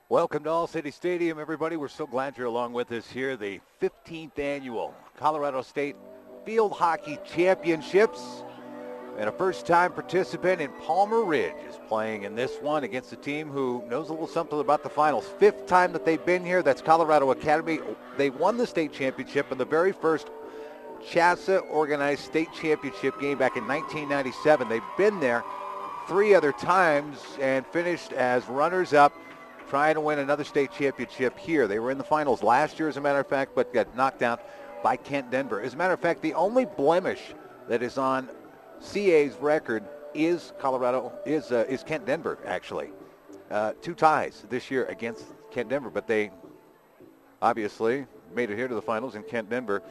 Welcome to All-City Stadium, everybody. We're so glad you're along with us here. The 15th annual Colorado State Field Hockey Championships. And a first-time participant in Palmer Ridge is playing in this one against a team who knows a little something about the finals. Fifth time that they've been here. That's Colorado Academy. They won the state championship in the very first CHSAA organized state championship game back in 1997. They've been there 3 other times and finished as runners-up, trying to win another state championship here. They were in the finals last year, as a matter of fact, but got knocked out by Kent Denver. As a matter of fact, the only blemish that is on CA's record is Kent Denver, actually. 2 ties this year against Kent Denver, but they obviously made it here to the finals, and Kent Denver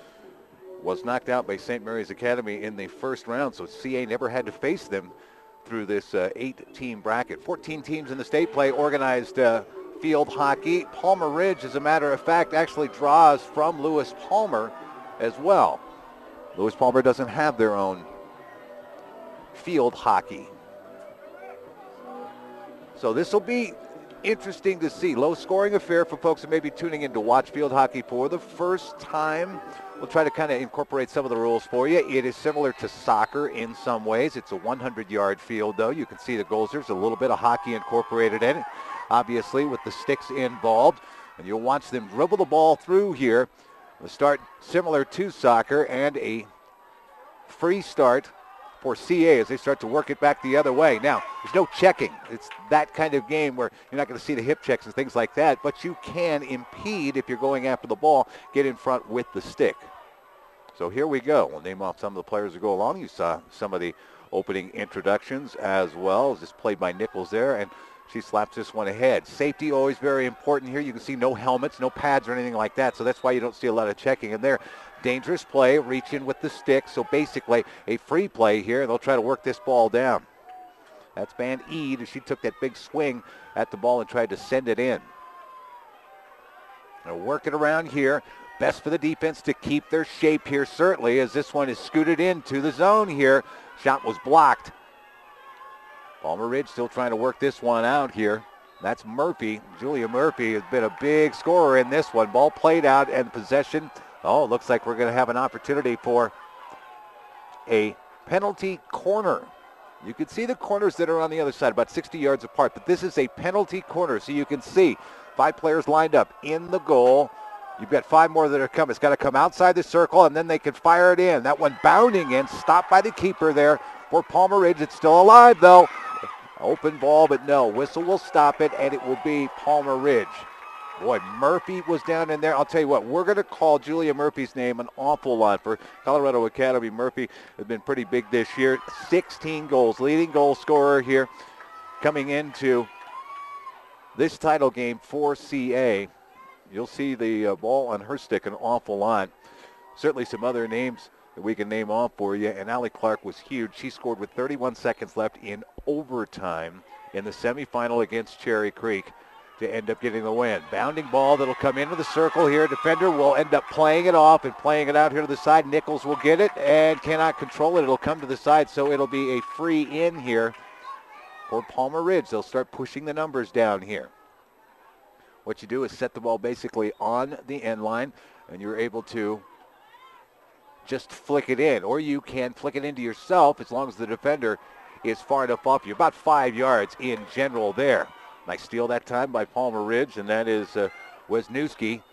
was knocked out by St. Mary's Academy in the first round, so CA never had to face them through this 8-team bracket. 14 teams in the state play organized field hockey. Palmer Ridge, as a matter of fact, actually draws from Lewis Palmer as well. Lewis Palmer doesn't have their own field hockey. So this will be interesting to see. Low-scoring affair for folks who may be tuning in to watch field hockey for the first time. We'll try to kind of incorporate some of the rules for you. It is similar to soccer in some ways. It's a 100-yard field, though. You can see the goals. There's a little bit of hockey incorporated in it, obviously, with the sticks involved. And you'll watch them dribble the ball through here. The start similar to soccer, and a free start for CA as they start to work it back the other way. Now, there's no checking. It's that kind of game where you're not going to see the hip checks and things like that, but you can impede if you're going after the ball, get in front with the stick. So here we go. We'll name off some of the players who go along. You saw some of the opening introductions as well. This played by Nichols there, and she slaps this one ahead. Safety always very important here. You can see no helmets, no pads or anything like that, so that's why you don't see a lot of checking in there. Dangerous play, reach in with the stick, so basically a free play here. They'll try to work this ball down. That's Van Eed as she took that big swing at the ball and tried to send it in. They'll work it around here. Best for the defense to keep their shape here, certainly, as this one is scooted into the zone here. Shot was blocked. Palmer Ridge still trying to work this one out here. That's Murphy. Julia Murphy has been a big scorer in this one. Ball played out and possession. Oh, looks like we're going to have an opportunity for a penalty corner. You can see the corners that are on the other side, about 60 yards apart, but this is a penalty corner, so you can see 5 players lined up in the goal. You've got 5 more that are coming. It's got to come outside the circle, and then they can fire it in. That one bounding in, stopped by the keeper there for Palmer Ridge. It's still alive, though. Open ball, but no. Whistle will stop it, and it will be Palmer Ridge. Boy, Murphy was down in there. I'll tell you what, we're going to call Julia Murphy's name an awful lot for Colorado Academy. Murphy has been pretty big this year. 16 goals, leading goal scorer here coming into this title game for CA. You'll see the ball on her stick an awful lot. Certainly some other names that we can name off for you. And Allie Clark was huge. She scored with 31 seconds left in overtime in the semifinal against Cherry Creek to end up getting the win. Bounding ball that'll come into the circle here. Defender will end up playing it off and playing it out here to the side. Nichols will get it and cannot control it. It'll come to the side, so it'll be a free in here for Palmer Ridge. They'll start pushing the numbers down here. What you do is set the ball basically on the end line, and you're able to just flick it in, or you can flick it into yourself as long as the defender is far enough off you. About 5 yards in general there. Nice steal that time by Palmer Ridge, and that is Wisniewski.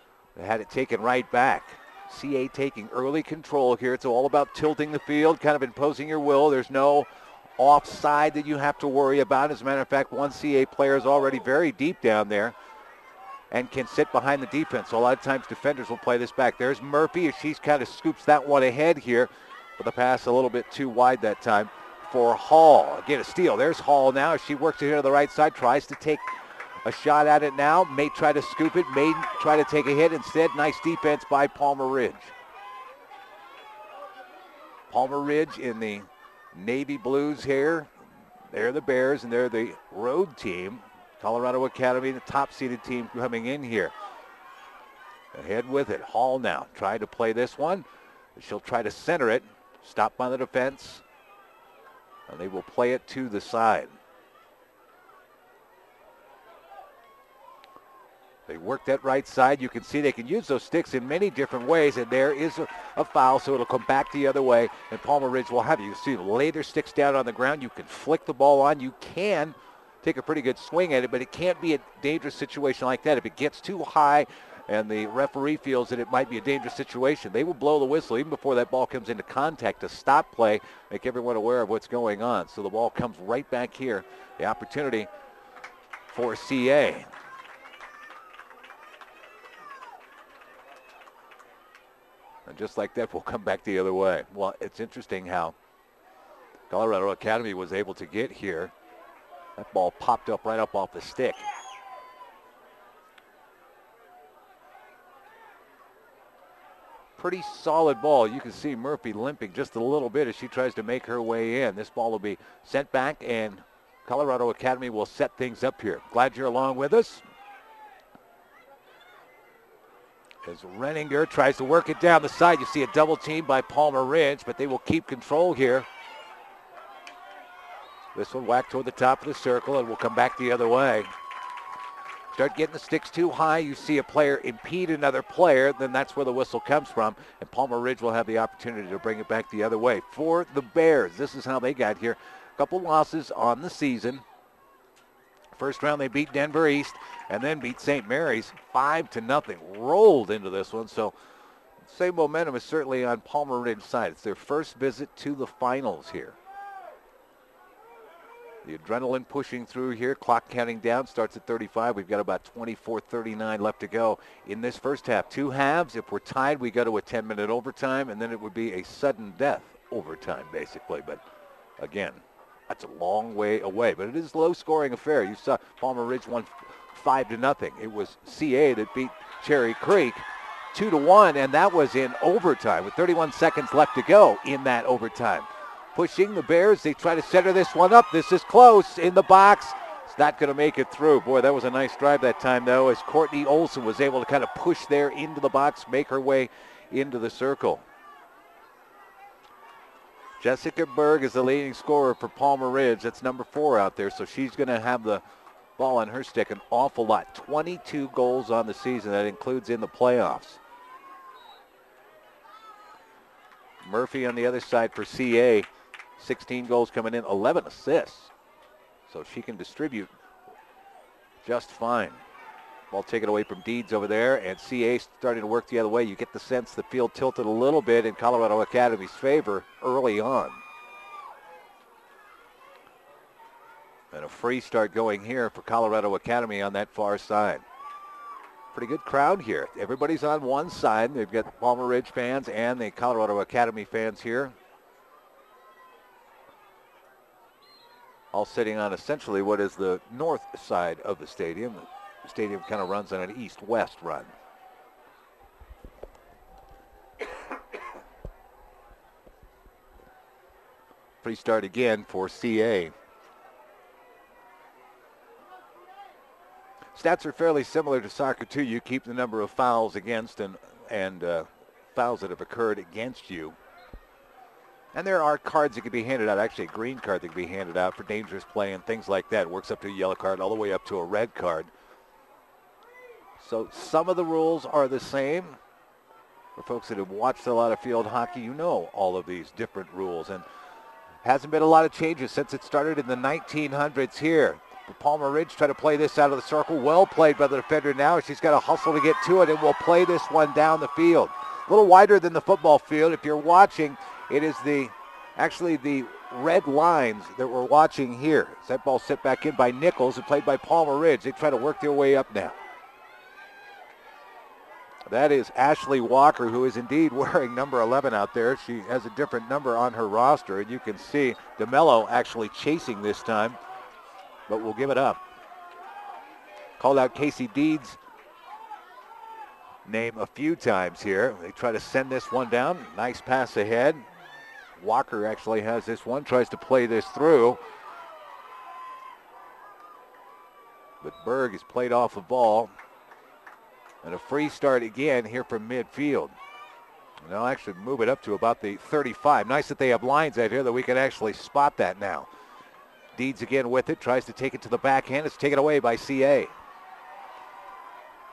Had it taken right back. CA taking early control here. It's all about tilting the field, kind of imposing your will. There's no offside that you have to worry about. As a matter of fact, one CA player is already very deep down there and can sit behind the defense. So a lot of times defenders will play this back. There's Murphy as she kind of scoops that one ahead here, but the pass a little bit too wide that time for Hall. Again, a steal. There's Hall now as she works it here to the right side, tries to take a shot at it now. May try to scoop it, may try to take a hit instead. Nice defense by Palmer Ridge. Palmer Ridge in the navy blues here. They're the Bears, and they're the road team. Colorado Academy, the top-seeded team coming in here. Ahead with it. Hall now trying to play this one. She'll try to center it. Stopped by the defense. And they will play it to the side. They work that right side. You can see they can use those sticks in many different ways, and there is a foul, so it'll come back the other way, and Palmer Ridge will have you see lay their sticks down on the ground. You can flick the ball on. You can take a pretty good swing at it, but it can't be a dangerous situation like that. If it gets too high and the referee feels that it might be a dangerous situation, they will blow the whistle even before that ball comes into contact to stop play, make everyone aware of what's going on. So the ball comes right back here. The opportunity for CA. And just like that, we'll come back the other way. Well, it's interesting how Colorado Academy was able to get here. That ball popped up right up off the stick. Pretty solid ball. You can see Murphy limping just a little bit as she tries to make her way in. This ball will be sent back, and Colorado Academy will set things up here. Glad you're along with us. As Renninger tries to work it down the side, you see a double team by Palmer Ridge, but they will keep control here. This one whacked toward the top of the circle, and will come back the other way. Start getting the sticks too high, you see a player impede another player, then that's where the whistle comes from, and Palmer Ridge will have the opportunity to bring it back the other way. For the Bears, this is how they got here. A couple losses on the season. First round they beat Denver East and then beat St. Mary's 5-0. Rolled into this one, so same momentum is certainly on Palmer Ridge's side. It's their first visit to the finals here. The adrenaline pushing through here. Clock counting down. Starts at 35. We've got about 24:39 left to go in this first half. 2 halves. If we're tied, we go to a 10-minute overtime, and then it would be a sudden death overtime, basically. But, again, that's a long way away. But it is a low-scoring affair. You saw Palmer Ridge won 5-0. It was CA that beat Cherry Creek 2-1, and that was in overtime with 31 seconds left to go in that overtime. Pushing the Bears. They try to center this one up. This is close in the box. It's not going to make it through. Boy, that was a nice drive that time, though, as Courtney Olson was able to kind of push there into the box, make her way into the circle. Jessica Berg is the leading scorer for Palmer Ridge. That's number 4 out there, so she's going to have the ball on her stick an awful lot. 22 goals on the season. That includes in the playoffs. Murphy on the other side for CA. 16 goals coming in, 11 assists. So she can distribute just fine. Ball taken away from Deeds over there, and CA starting to work the other way. You get the sense the field tilted a little bit in Colorado Academy's favor early on. And a free start going here for Colorado Academy on that far side. Pretty good crowd here. Everybody's on one side. They've got Palmer Ridge fans and the Colorado Academy fans here. All sitting on essentially what is the north side of the stadium. The stadium kind of runs on an east-west run. Free start again for CA. Stats are fairly similar to soccer too. You keep the number of fouls against and fouls that have occurred against you. And there are cards that can be handed out, actually a green card that can be handed out for dangerous play and things like that. It works up to a yellow card all the way up to a red card. So some of the rules are the same. For folks that have watched a lot of field hockey, you know all of these different rules. And hasn't been a lot of changes since it started in the 1900s here. Palmer Ridge try to play this out of the circle. Well played by the defender now. She's got to hustle to get to it, and will play this one down the field. A little wider than the football field. If you're watching, it is actually the red lines that we're watching here. As that ball set back in by Nichols and played by Palmer Ridge. They try to work their way up now. That is Ashley Walker, who is indeed wearing number 11 out there. She has a different number on her roster, and you can see DeMello actually chasing this time, but we'll give it up. Called out Casey Deeds' name a few times here. They try to send this one down. Nice pass ahead. Walker actually has this one, tries to play this through. But Berg has played off the ball. And a free start again here from midfield. And they'll actually move it up to about the 35. Nice that they have lines out here that we can actually spot that now. Deeds again with it, tries to take it to the backhand. It's taken away by CA.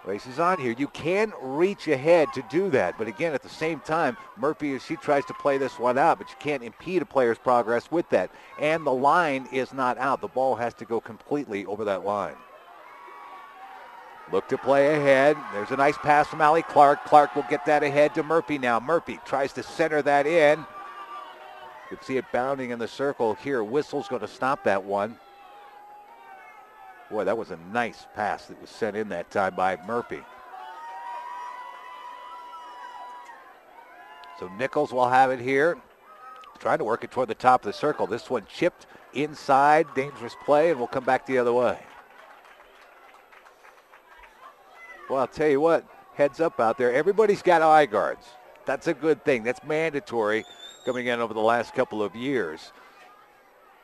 Races on here. You can reach ahead to do that, but again, at the same time, Murphy, as she tries to play this one out, but you can't impede a player's progress with that. And the line is not out. The ball has to go completely over that line. Look to play ahead. There's a nice pass from Allie Clark. Clark will get that ahead to Murphy now. Murphy tries to center that in. You can see it bounding in the circle here. Whistle's going to stop that one. Boy, that was a nice pass that was sent in that time by Murphy. So Nichols will have it here. Trying to work it toward the top of the circle. This one chipped inside. Dangerous play, and we'll come back the other way. Well, I'll tell you what, heads up out there. Everybody's got eye guards. That's a good thing. That's mandatory coming in over the last couple of years.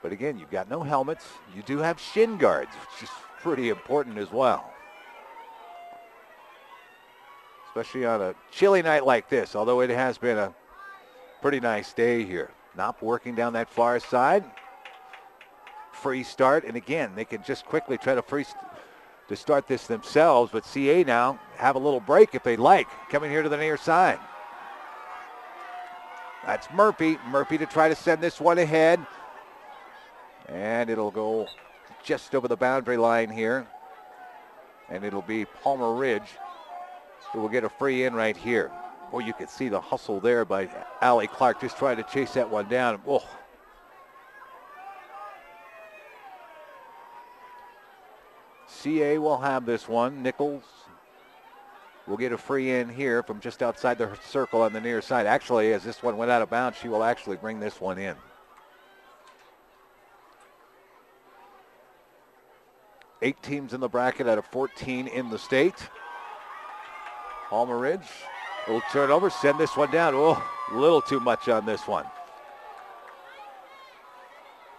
But again, you've got no helmets. You do have shin guards, which is pretty important as well. Especially on a chilly night like this, although it has been a pretty nice day here. Knopp working down that far side. Free start, and again, they can just quickly try to start this themselves, but CA now have a little break if they like, coming here to the near side. That's Murphy. Murphy to try to send this one ahead. And it'll go just over the boundary line here. And it'll be Palmer Ridge who will get a free in right here. Boy, you can see the hustle there by Allie Clark, just trying to chase that one down. Oh. CA will have this one. Nichols will get a free in here from just outside the circle on the near side. Actually, as this one went out of bounds, she will actually bring this one in. 8 teams in the bracket out of 14 in the state. Palmer Ridge, little turnover, send this one down. Oh, a little too much on this one.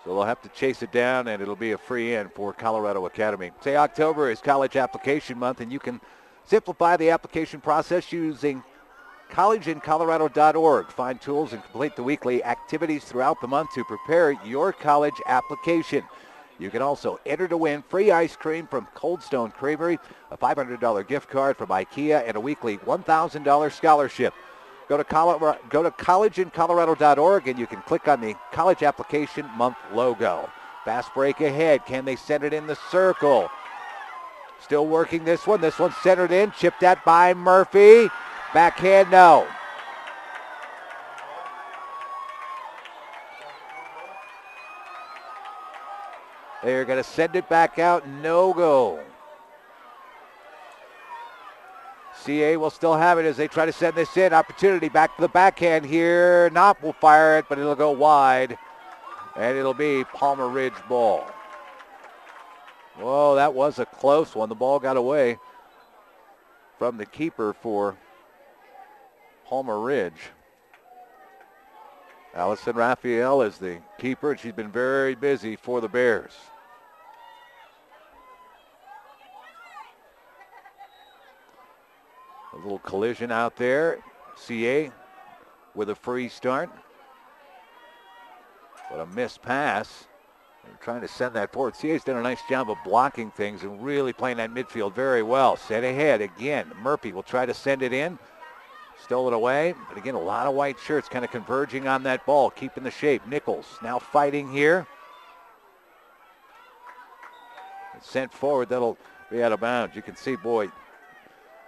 So they'll have to chase it down, and it'll be a free in for Colorado Academy. Say October is college application month, and you can simplify the application process using collegeincolorado.org. Find tools and complete the weekly activities throughout the month to prepare your college application. You can also enter to win free ice cream from Cold Stone Creamery, a $500 gift card from IKEA, and a weekly $1,000 scholarship. Go to collegeincolorado.org and you can click on the college application month logo. Fast break ahead. Can they send it in the circle? Still working this one. This one's centered in. Chipped at by Murphy. Backhand, no. They're going to send it back out. No go. CA will still have it as they try to send this in. Opportunity back to the backhand here. Knopp will fire it, but it'll go wide. And it'll be Palmer Ridge ball. Whoa, that was a close one. The ball got away from the keeper for Palmer Ridge. Allison Raphael is the keeper, and she's been very busy for the Bears. A little collision out there. CA with a free start. But a missed pass. They're trying to send that forward. CA's done a nice job of blocking things and really playing that midfield very well. Set ahead again. Murphy will try to send it in. Stole it away. But again, a lot of white shirts kind of converging on that ball, keeping the shape. Nichols now fighting here. It's sent forward. That'll be out of bounds. You can see, boy,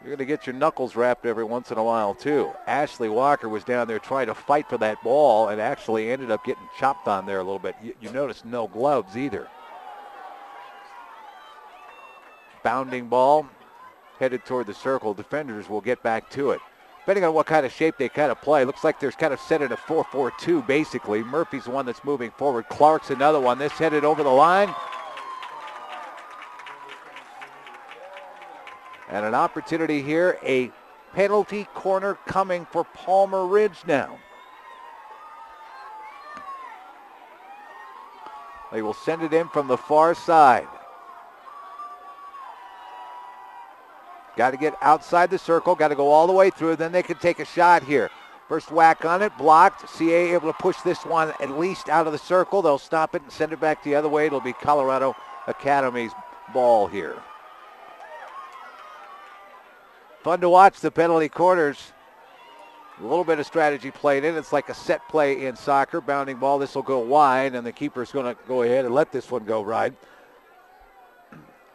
you're going to get your knuckles wrapped every once in a while, too. Ashley Walker was down there trying to fight for that ball and actually ended up getting chopped on there a little bit. You notice no gloves either. Bounding ball headed toward the circle. Defenders will get back to it. Depending on what kind of shape they kind of play, looks like there's kind of set in a 4-4-2, basically. Murphy's the one that's moving forward. Clark's another one. This headed over the line. And an opportunity here, a penalty corner coming for Palmer Ridge now. They will send it in from the far side. Got to get outside the circle, got to go all the way through, then they can take a shot here. First whack on it, blocked. CA able to push this one at least out of the circle. They'll stop it and send it back the other way. It'll be Colorado Academy's ball here. Fun to watch the penalty corners. A little bit of strategy played in. It's like a set play in soccer. Bounding ball. This will go wide, and the keeper's going to go ahead and let this one go right.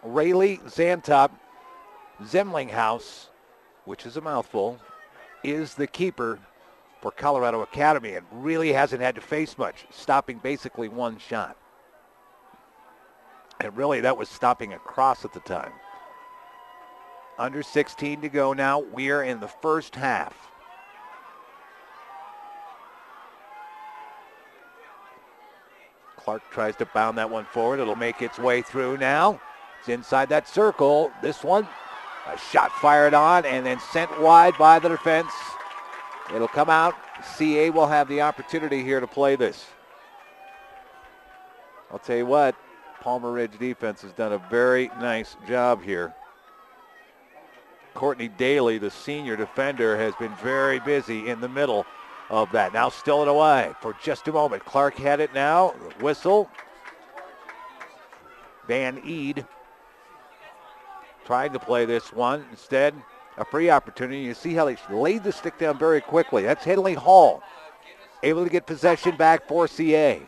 Rayleigh Zantop Zemlinghaus, which is a mouthful, is the keeper for Colorado Academy and really hasn't had to face much, stopping basically one shot. And really that was stopping a cross at the time. Under 16 to go now. We are in the first half. Clark tries to bound that one forward. It'll make its way through now. It's inside that circle. This one, a shot fired on and then sent wide by the defense. It'll come out. CA will have the opportunity here to play this. I'll tell you what, Palmer Ridge defense has done a very nice job here. Courtney Daly, the senior defender, has been very busy in the middle of that. Now still it away for just a moment. Clark had it now. Whistle. Van Eed trying to play this one. Instead, a free opportunity. You see how they laid the stick down very quickly. That's Henley Hall. Able to get possession back for CA.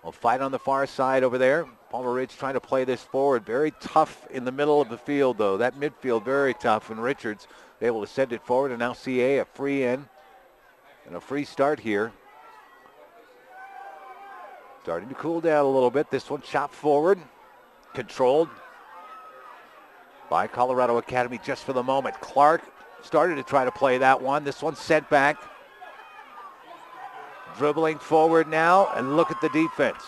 We'll fight on the far side over there. Palmer Ridge trying to play this forward. Very tough in the middle of the field, though. That midfield very tough. And Richards able to send it forward. And now CA a free in and a free start here. Starting to cool down a little bit. This one chopped forward. Controlled by Colorado Academy just for the moment. Clark started to try to play that one. This one sent back. Dribbling forward now. And look at the defense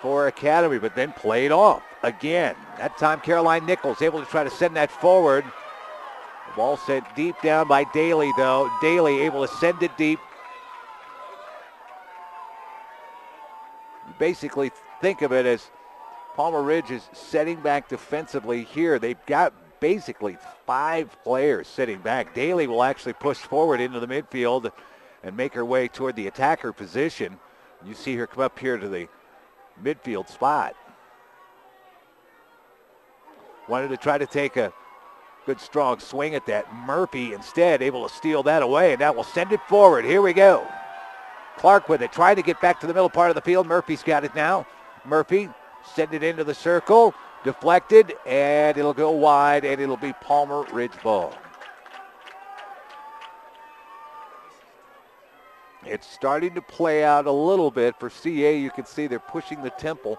for Academy, but then played off again. That time Caroline Nichols able to try to send that forward. The ball sent deep down by Daly, though. Daly able to send it deep. You basically think of it as Palmer Ridge is setting back defensively here. They've got basically 5 players sitting back. Daly will actually push forward into the midfield and make her way toward the attacker position. You see her come up here to the midfield spot. Wanted to try to take a Good strong swing at that. Murphy instead able to steal that away, and that will send it forward. Here we go. Clark with it, trying to get back to the middle part of the field. Murphy's got it now. Murphy send it into the circle, deflected, and it'll go wide, and it'll be Palmer Ridge ball. It's starting to play out a little bit for CA. You can see they're pushing the tempo,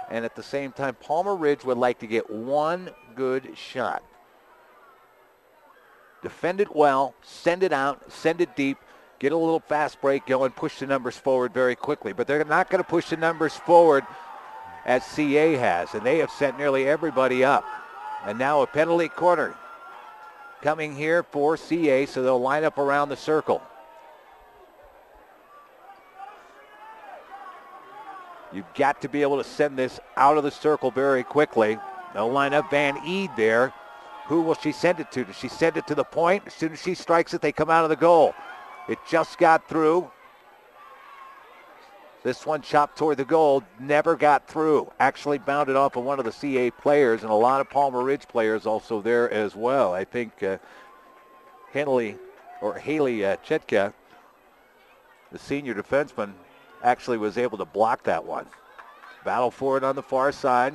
and at the same time, Palmer Ridge would like to get one good shot. Defend it well, send it out, send it deep, get a little fast break going, push the numbers forward very quickly. But they're not going to push the numbers forward as CA has, and they have sent nearly everybody up. And now a penalty corner coming here for CA, so they'll line up around the circle. You've got to be able to send this out of the circle very quickly. They'll line up Van Eed there. Who will she send it to? Does she send it to the point? As soon as she strikes it, they come out of the goal. It just got through. This one chopped toward the goal, never got through. Actually bounded off of one of the CA players, and a lot of Palmer Ridge players also there as well. I think Haley Chetka, the senior defenseman, actually was able to block that one. Battle for it on the far side.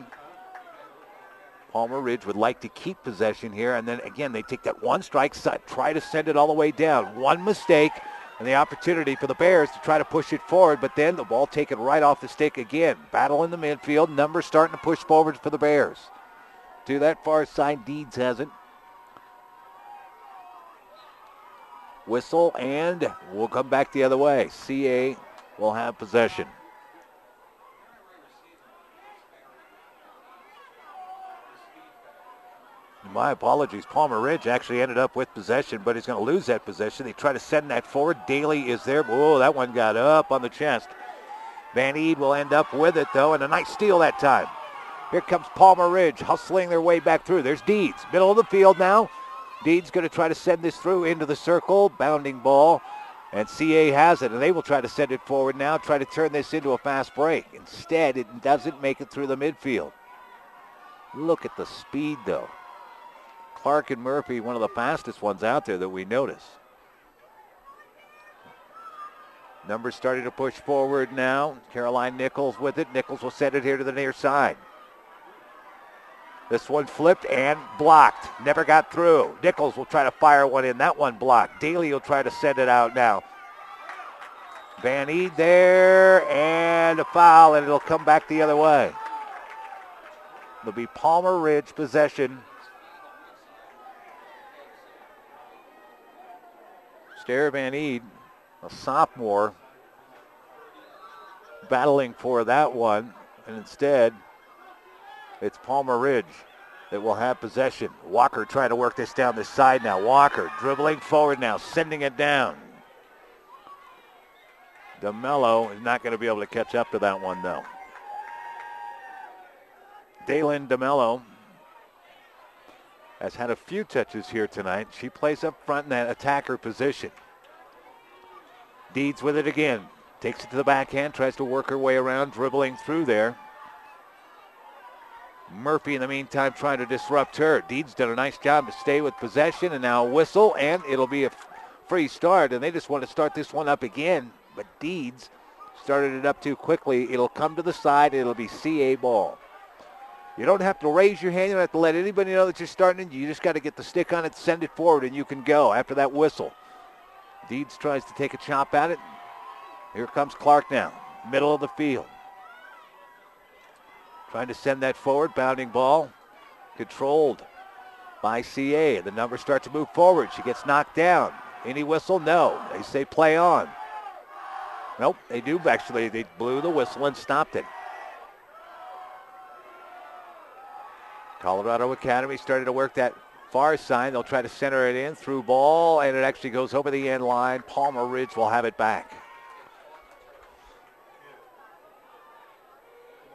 Palmer Ridge would like to keep possession here, and then again they take that one strike, try to send it all the way down. One mistake, and the opportunity for the Bears to try to push it forward, but then the ball taken right off the stick again. Battle in the midfield, numbers starting to push forward for the Bears. To that far side, Deeds has it. Whistle, and we'll come back the other way. CA will have possession. My apologies. Palmer Ridge actually ended up with possession, but he's going to lose that possession. They try to send that forward. Daly is there. Whoa, that one got up on the chest. Van Eed will end up with it, though, and a nice steal that time. Here comes Palmer Ridge hustling their way back through. There's Deeds. Middle of the field now. Deeds going to try to send this through into the circle. Bounding ball. And CA has it, and they will try to send it forward now, try to turn this into a fast break. Instead, it doesn't make it through the midfield. Look at the speed, though. Clark and Murphy, one of the fastest ones out there that we notice. Numbers starting to push forward now. Caroline Nichols with it. Nichols will send it here to the near side. This one flipped and blocked. Never got through. Nichols will try to fire one in. That one blocked. Daly will try to send it out now. Van Eed there, and a foul, and it'll come back the other way. It'll be Palmer Ridge possession. Stair Van Eed, a sophomore, battling for that one, and instead it's Palmer Ridge that will have possession. Walker trying to work this down this side now. Walker dribbling forward now, sending it down. DeMello is not going to be able to catch up to that one, though. Daylin DeMello has had a few touches here tonight. She plays up front in that attacker position. Deeds with it again. Takes it to the backhand, tries to work her way around, dribbling through there. Murphy, in the meantime, trying to disrupt her. Deeds done a nice job to stay with possession, and now a whistle, and it'll be a free start, and they just want to start this one up again, but Deeds started it up too quickly. It'll come to the side. It'll be CA ball. You don't have to raise your hand. You don't have to let anybody know that you're starting. You just got to get the stick on it, send it forward, and you can go after that whistle. Deeds tries to take a chop at it. Here comes Clark now, middle of the field. Trying to send that forward, bounding ball, controlled by CA. The numbers start to move forward. She gets knocked down. Any whistle? No. They say play on. Nope, they do actually. They blew the whistle and stopped it. Colorado Academy started to work that far side. They'll try to center it in, through ball, and it actually goes over the end line. Palmer Ridge will have it back.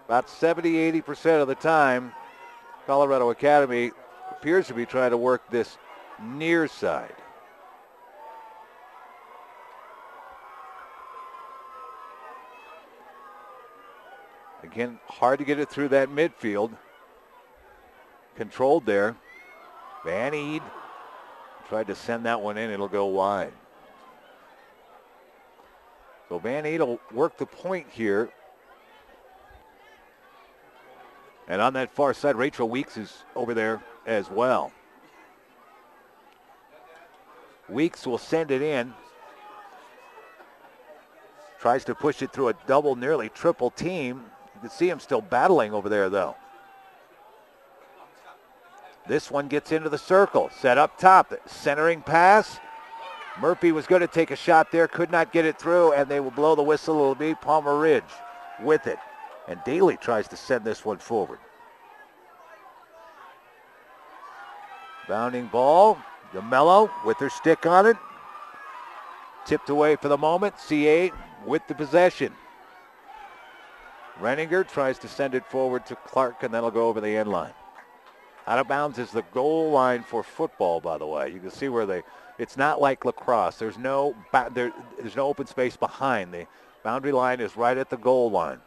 About 70-80% of the time, Colorado Academy appears to be trying to work this near side. Again, hard to get it through that midfield. Controlled there. Van Eed tried to send that one in. It'll go wide. So Van Eed will work the point here. And on that far side, Rachel Weeks is over there as well. Weeks will send it in. Tries to push it through a double, nearly triple team. You can see him still battling over there, though. This one gets into the circle. Set up top. Centering pass. Murphy was going to take a shot there. Could not get it through, and they will blow the whistle. It'll be Palmer Ridge with it. And Daly tries to send this one forward. Bounding ball. DeMello with her stick on it. Tipped away for the moment. CA with the possession. Renninger tries to send it forward to Clark, and that'll go over the end line. Out of bounds is the goal line for football, by the way. You can see where it's not like lacrosse. There's no open space behind. The boundary line is right at the goal line.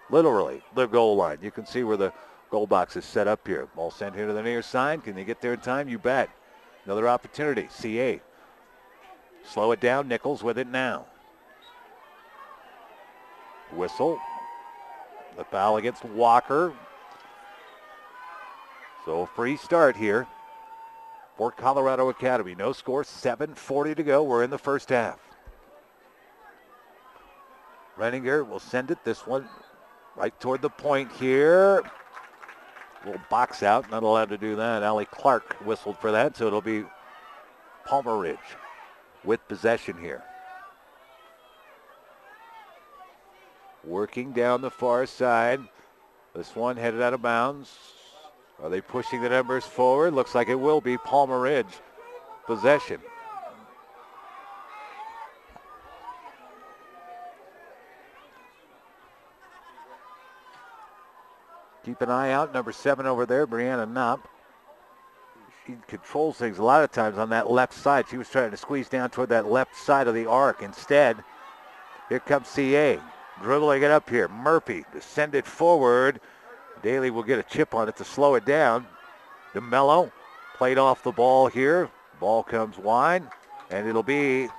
Literally, the goal line. You can see where the goal box is set up here. Ball sent here to the near side. Can they get there in time? You bet. Another opportunity. CA. Slow it down. Nichols with it now. Whistle. The foul against Walker. So a free start here for Colorado Academy. No score, 7:40 to go. We're in the first half. Renninger will send it. This one right toward the point here. Little box out. Not allowed to do that. Allie Clark whistled for that, so it'll be Palmer Ridge with possession here. Working down the far side. This one headed out of bounds. Are they pushing the numbers forward? Looks like it will be Palmer Ridge possession. Keep an eye out. Number 7 over there, Brianna Knopp. She controls things a lot of times on that left side. She was trying to squeeze down toward that left side of the arc. Instead, here comes CA. Dribbling it up here. Murphy to send it forward. Daly will get a chip on it to slow it down. DeMello played off the ball here. Ball comes wide, and it'll be a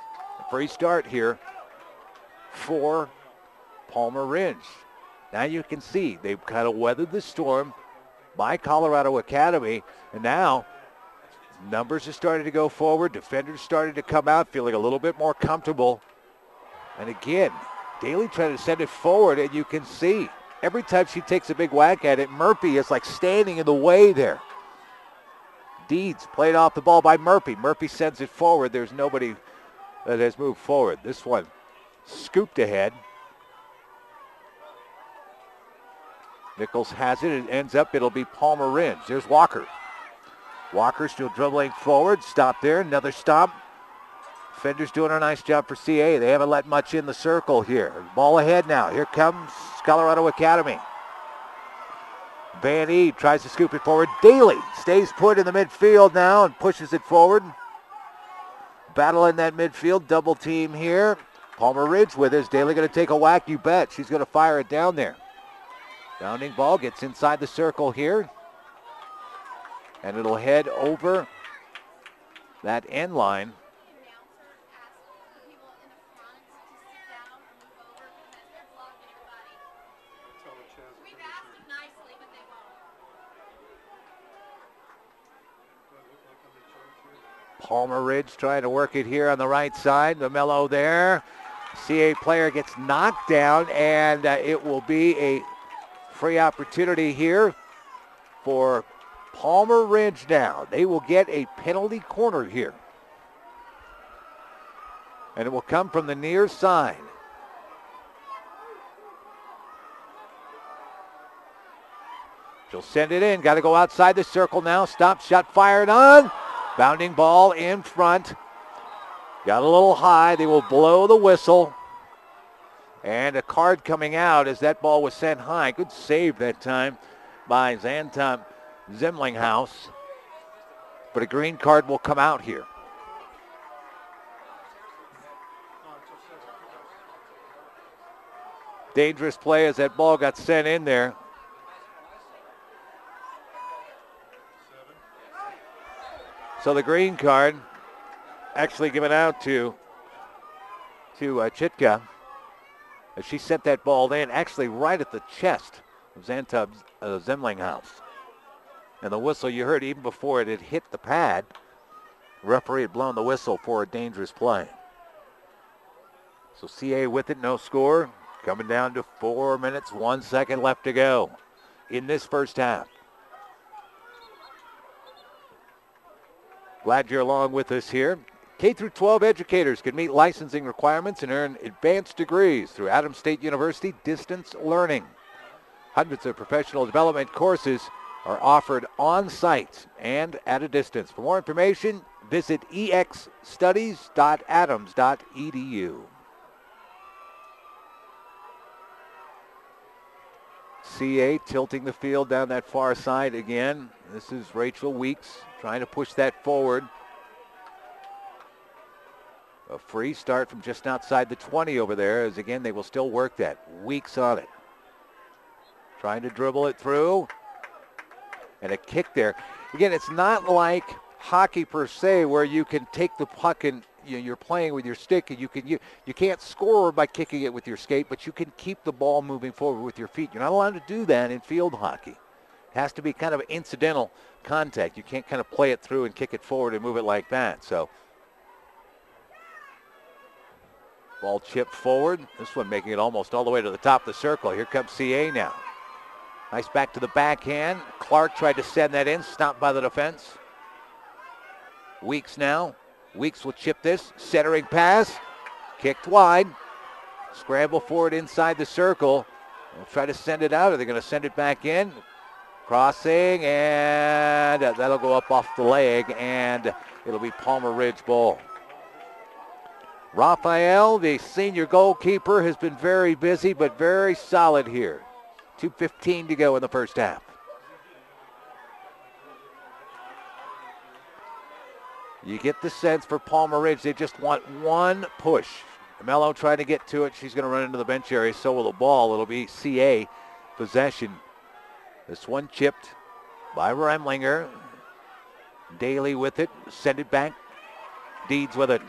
free start here for Palmer Ridge. Now you can see they've kind of weathered the storm by Colorado Academy, and now numbers are starting to go forward. Defenders starting to come out, feeling a little bit more comfortable. And again, Daly trying to send it forward, and you can see every time she takes a big whack at it, Murphy is like standing in the way there. Deeds played off the ball by Murphy. Murphy sends it forward. There's nobody that has moved forward. This one scooped ahead. Nichols has it. It ends up, it'll be Palmer Ridge. There's Walker. Walker still dribbling forward. Stop there. Another stop. Defenders doing a nice job for CA. They haven't let much in the circle here. Ball ahead now. Here comes Colorado Academy. Van Eed tries to scoop it forward. Daly stays put in the midfield now and pushes it forward. Battle in that midfield. Double team here. Palmer Ridge with us. Daly going to take a whack. You bet. She's going to fire it down there. Bounding ball gets inside the circle here. And it'll head over that end line. Palmer Ridge trying to work it here on the right side. DeMello there. CA player gets knocked down, and it will be a free opportunity here for Palmer Ridge now. They will get a penalty corner here. And it will come from the near side. She'll send it in. Got to go outside the circle now. Stop, shot fired on. Bounding ball in front. Got a little high. They will blow the whistle. And a card coming out as that ball was sent high. Good save that time by Xanton Zimlinghaus. But a green card will come out here. Dangerous play as that ball got sent in there. So the green card actually given out to Chitka as she sent that ball in, actually right at the chest of Zantub Zemlinghaus. And the whistle you heard even before it had hit the pad, the referee had blown the whistle for a dangerous play. So CA with it, no score. Coming down to 4 minutes, 1 second left to go in this first half. Glad you're along with us here. K through 12 educators can meet licensing requirements and earn advanced degrees through Adams State University distance learning. Hundreds of professional development courses are offered on-site and at a distance. For more information, visit exstudies.adams.edu. CA tilting the field down that far side again. This is Rachel Weeks trying to push that forward. A free start from just outside the 20 over there, as again they will still work that. Weeks on it. Trying to dribble it through. And a kick there. Again, it's not like hockey per se where you can take the puck and you're playing with your stick and you can't score by kicking it with your skate, but you can keep the ball moving forward with your feet. You're not allowed to do that in field hockey. It has to be kind of incidental contact. You can't kind of play it through and kick it forward and move it like that. So ball chipped forward. This one making it almost all the way to the top of the circle. Here comes CA now. Nice back to the backhand. Clark tried to send that in, stopped by the defense. Weeks now. Weeks will chip this. Centering pass. Kicked wide. Scramble forward inside the circle. They'll try to send it out. Are they going to send it back in? Crossing, and that'll go up off the leg, and it'll be Palmer Ridge ball. Raphael, the senior goalkeeper, has been very busy but very solid here. 2:15 to go in the first half. You get the sense for Palmer Ridge, they just want one push. Mello trying to get to it. She's going to run into the bench area. So will the ball. It'll be CA possession. This one chipped by Remlinger. Daly with it. Send it back. Deeds with it.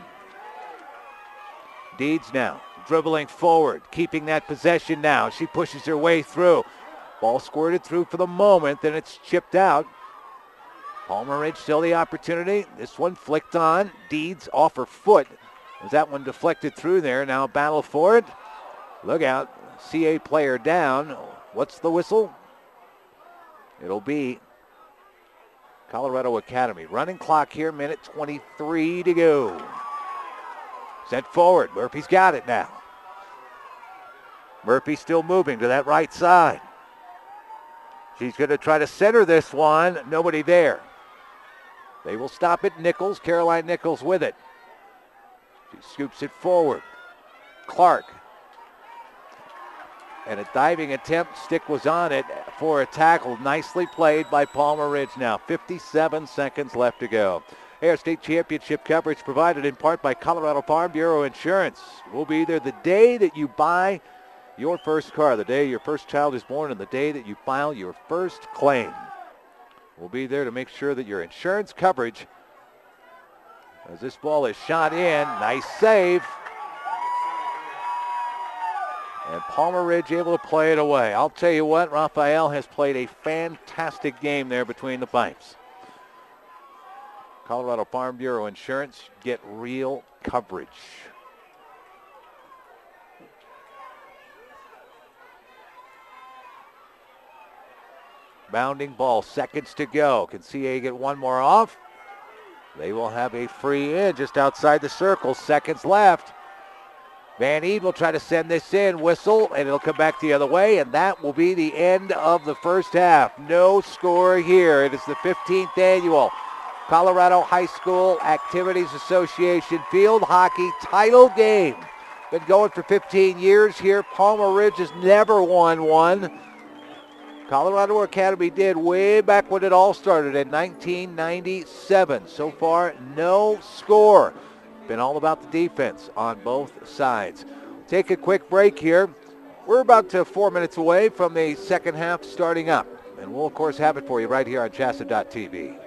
Deeds now dribbling forward. Keeping that possession now. She pushes her way through. Ball squirted through for the moment. Then it's chipped out. Palmer Ridge still the opportunity. This one flicked on. Deeds off her foot. As that one deflected through there. Now a battle for it. Look out. CA player down. What's the whistle? It'll be Colorado Academy. Running clock here. Minute 23 to go. Sent forward. Murphy's got it now. Murphy still moving to that right side. She's going to try to center this one. Nobody there. They will stop it. Nichols. Caroline Nichols with it. She scoops it forward. Clark. And a diving attempt. Stick was on it for a tackle. Nicely played by Palmer Ridge now. 57 seconds left to go. Air State Championship coverage provided in part by Colorado Farm Bureau Insurance. We'll be there the day that you buy your first car, the day your first child is born, and the day that you file your first claim. We'll be there to make sure that your insurance coverage, as this ball is shot in, nice save. And Palmer Ridge able to play it away. I'll tell you what, Raphael has played a fantastic game there between the pipes. Colorado Farm Bureau Insurance, get real coverage. Bounding ball, seconds to go. Can CA get one more off? They will have a free in just outside the circle. Seconds left. Van Eed will try to send this in. Whistle, and it'll come back the other way, and that will be the end of the first half. No score here. It is the 15th annual Colorado High School Activities Association Field Hockey Title Game. Been going for 15 years here. Palmer Ridge has never won one. Colorado Academy did way back when it all started in 1997. So far, no score. Been all about the defense on both sides. Take a quick break here. We're about 4 minutes away from the second half starting up. And we'll, of course, have it for you right here on CHSAA.tv.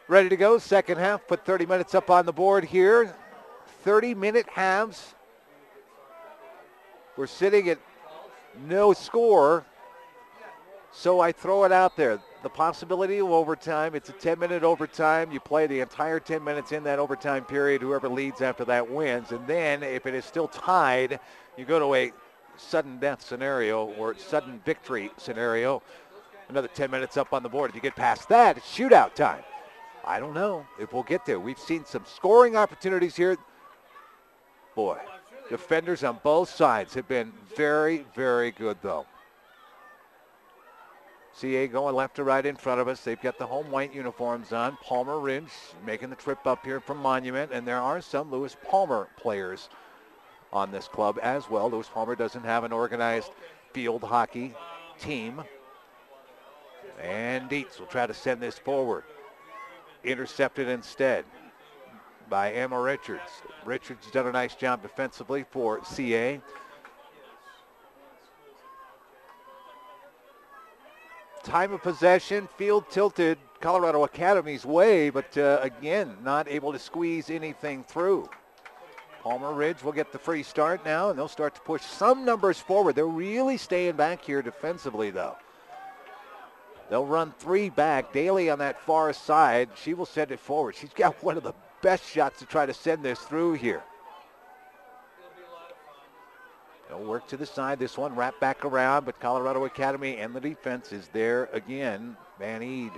Ready to go. Second half. Put 30 minutes up on the board here. 30-minute halves. We're sitting at no score, so I throw it out there. The possibility of overtime. It's a 10-minute overtime. You play the entire 10 minutes in that overtime period. Whoever leads after that wins. And then if it is still tied, you go to a sudden death scenario or sudden victory scenario. Another 10 minutes up on the board. If you get past that, it's shootout time. I don't know if we'll get there. We've seen some scoring opportunities here. Boy, defenders on both sides have been very, very good, though. CA going left to right in front of us. They've got the home white uniforms on. Palmer Ridge making the trip up here from Monument, and there are some Lewis Palmer players on this club as well. Lewis Palmer doesn't have an organized field hockey team. And Dietz will try to send this forward. Intercepted instead by Emma Richards. Richards has done a nice job defensively for CA. Time of possession, field tilted Colorado Academy's way, but again, not able to squeeze anything through. Palmer Ridge will get the free start now, and they'll start to push some numbers forward. They're really staying back here defensively, though. They'll run three back. Daly on that far side. She will send it forward. She's got one of the best shots to try to send this through here. They'll work to the side. This one wrapped back around, but Colorado Academy and the defense is there again. Van Eed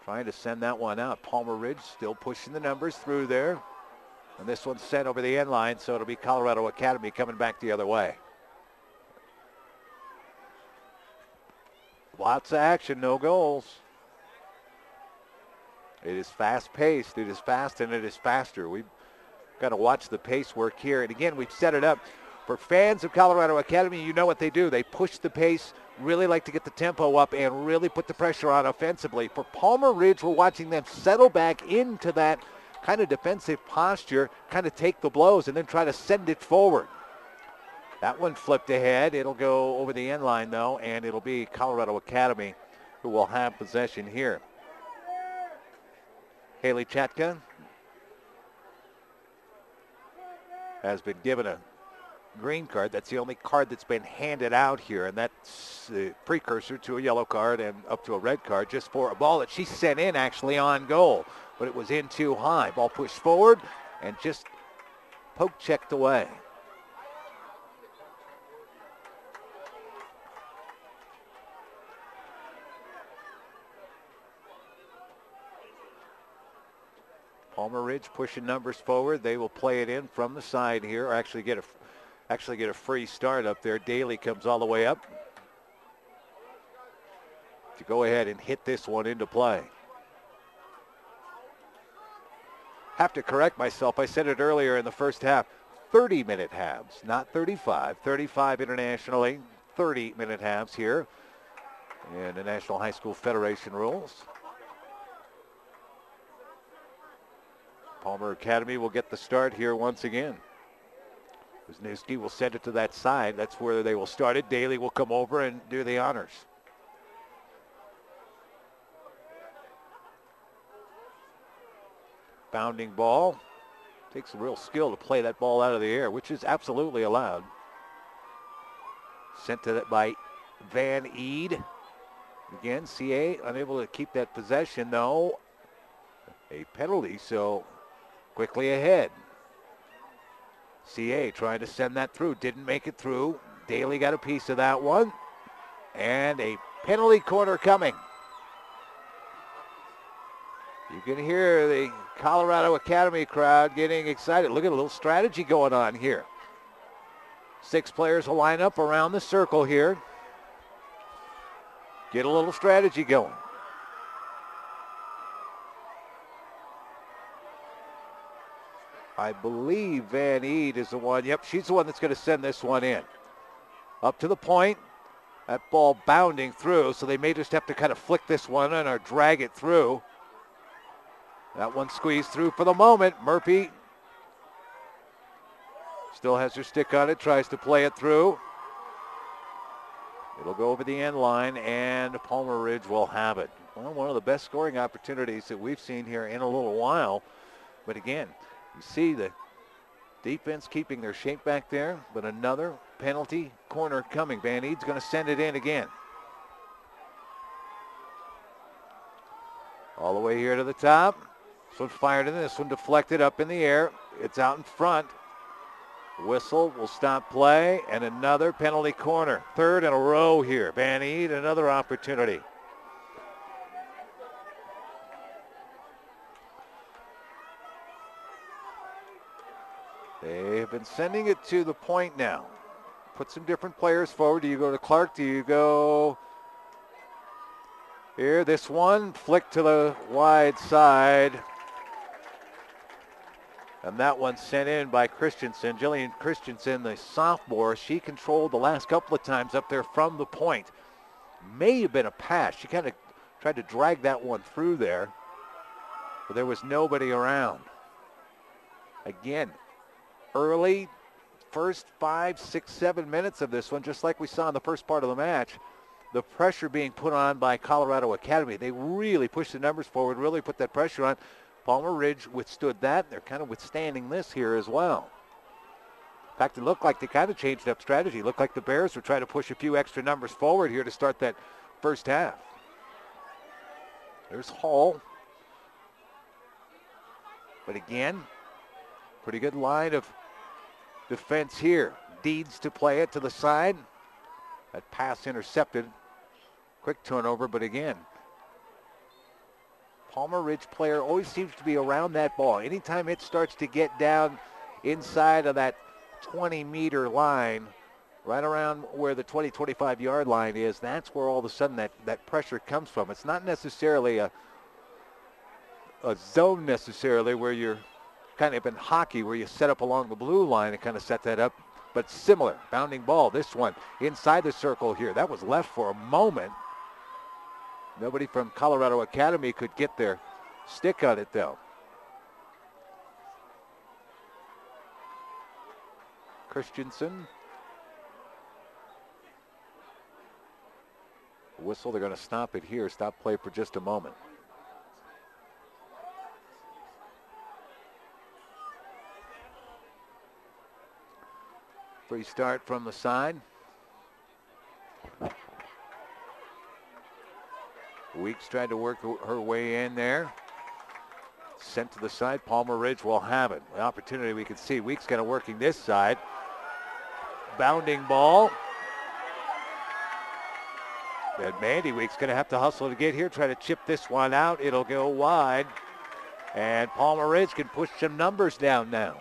trying to send that one out. Palmer Ridge still pushing the numbers through there. And this one's sent over the end line, so it'll be Colorado Academy coming back the other way. Lots of action, no goals. It is fast-paced. It is fast, and it is faster. We've got to watch the pace work here. And again, we've set it up. For fans of Colorado Academy, you know what they do. They push the pace, really like to get the tempo up, and really put the pressure on offensively. For Palmer Ridge, we're watching them settle back into that kind of defensive posture, kind of take the blows, and then try to send it forward. That one flipped ahead. It'll go over the end line, though, and it'll be Colorado Academy who will have possession here. Haley Chatka has been given a green card. That's the only card that's been handed out here, and that's the precursor to a yellow card and up to a red card just for a ball that she sent in actually on goal, but it was in too high. Ball pushed forward and just poke checked away. Palmer Ridge pushing numbers forward. They will play it in from the side here, or actually get a free start up there. Daly comes all the way up to go ahead and hit this one into play. Have to correct myself. I said it earlier in the first half. 30-minute halves, not 35. 35 internationally, 30-minute halves here in the National High School Federation rules. Palmer Academy will get the start here once again. Wisniewski will send it to that side. That's where they will start it. Daly will come over and do the honors. Bounding ball. Takes some real skill to play that ball out of the air, which is absolutely allowed. Sent to that by Van Eed. Again, CA unable to keep that possession, though. A penalty, so quickly ahead. CA trying to send that through. Didn't make it through. Daly got a piece of that one. And a penalty corner coming. You can hear the Colorado Academy crowd getting excited. Look at a little strategy going on here. 6 players will line up around the circle here. Get a little strategy going. I believe Van Eed is the one. Yep, she's the one that's going to send this one in. Up to the point. That ball bounding through, so they may just have to kind of flick this one in or drag it through. That one squeezed through for the moment. Murphy still has her stick on it, tries to play it through. It'll go over the end line, and Palmer Ridge will have it. Well, one of the best scoring opportunities that we've seen here in a little while. But again, you see the defense keeping their shape back there, but another penalty corner coming. Van Ede's going to send it in again. All the way here to the top. This one fired in, this one deflected up in the air. It's out in front. Whistle will stop play, and another penalty corner. Third in a row here. Van Ede, another opportunity. They've been sending it to the point now. Put some different players forward. Do you go to Clark? Do you go here? This one flick to the wide side. And that one sent in by Christensen. Jillian Christensen, the sophomore, she controlled the last couple of times up there from the point. May have been a pass. She kind of tried to drag that one through there, but there was nobody around. Again, early first 5, 6, 7 minutes of this one, just like we saw in the first part of the match, the pressure being put on by Colorado Academy. They really pushed the numbers forward, really put that pressure on. Palmer Ridge withstood that. They're kind of withstanding this here as well. In fact, it looked like they kind of changed up strategy. It looked like the Bears were trying to push a few extra numbers forward here to start that first half. There's Hall. But again, pretty good line of defense here. Deeds to play it to the side. That pass intercepted. Quick turnover, but again, Palmer Ridge player always seems to be around that ball. Anytime it starts to get down inside of that 20-meter line, right around where the 20, 25-yard line is, that's where all of a sudden that pressure comes from. It's not necessarily a zone necessarily where you're kind of in hockey where you set up along the blue line and kind of set that up, but similar. Bounding ball, this one inside the circle here. That was left for a moment. Nobody from Colorado Academy could get their stick on it, though. Christensen. Whistle, they're going to stop it here. Stop play for just a moment. Free start from the side. Weeks tried to work her way in there. Sent to the side. Palmer Ridge will have it. The opportunity we can see. Weeks kind of working this side. Bounding ball. And Mandy Weeks going to have to hustle to get here. Try to chip this one out. It'll go wide. And Palmer Ridge can push some numbers down now.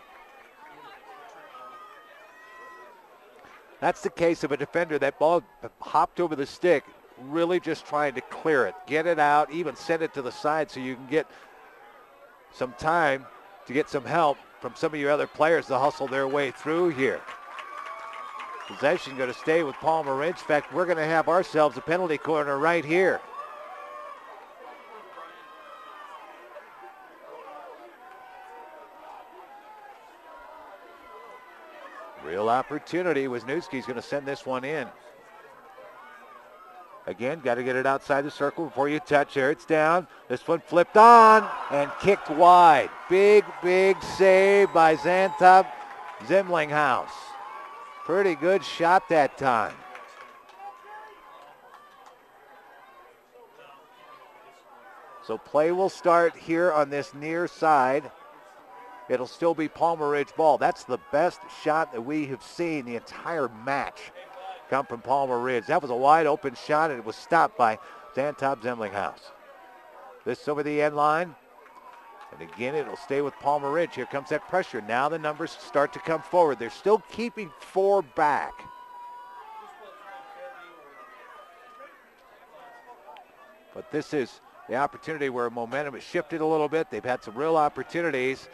That's the case of a defender. That ball hopped over the stick. Really just trying to clear it, get it out, even send it to the side so you can get some time to get some help from some of your other players to hustle their way through here. Possession going to stay with Palmer Ridge. In fact, we're going to have ourselves a penalty corner right here. Real opportunity. Wisniewski's going to send this one in. Again, got to get it outside the circle before you touch. There it's down. This one flipped on and kicked wide. Big, big save by Xantop Zemlinghaus. Pretty good shot that time. So play will start here on this near side. It'll still be Palmer Ridge ball. That's the best shot that we have seen the entire match come from Palmer Ridge. That was a wide open shot, and it was stopped by Xantop Zemlinghaus. This over the end line. And again, it'll stay with Palmer Ridge. Here comes that pressure. Now the numbers start to come forward. They're still keeping 4 back. But this is the opportunity where momentum has shifted a little bit. They've had some real opportunities.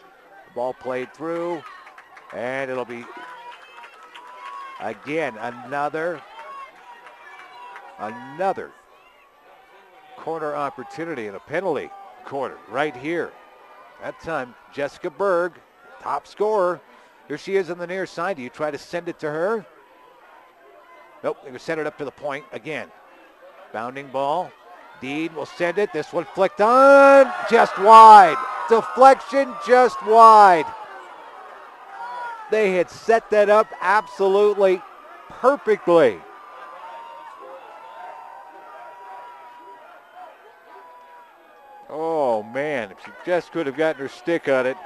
The ball played through, and it'll be again, another corner opportunity and a penalty corner right here. That time, Jessica Berg, top scorer. Here she is on the near side. Do you try to send it to her? Nope, they're going to send it up to the point again. Bounding ball. Dean will send it. This one flicked on, just wide. Deflection just wide. They had set that up absolutely perfectly. Oh man, if she just could have gotten her stick on it.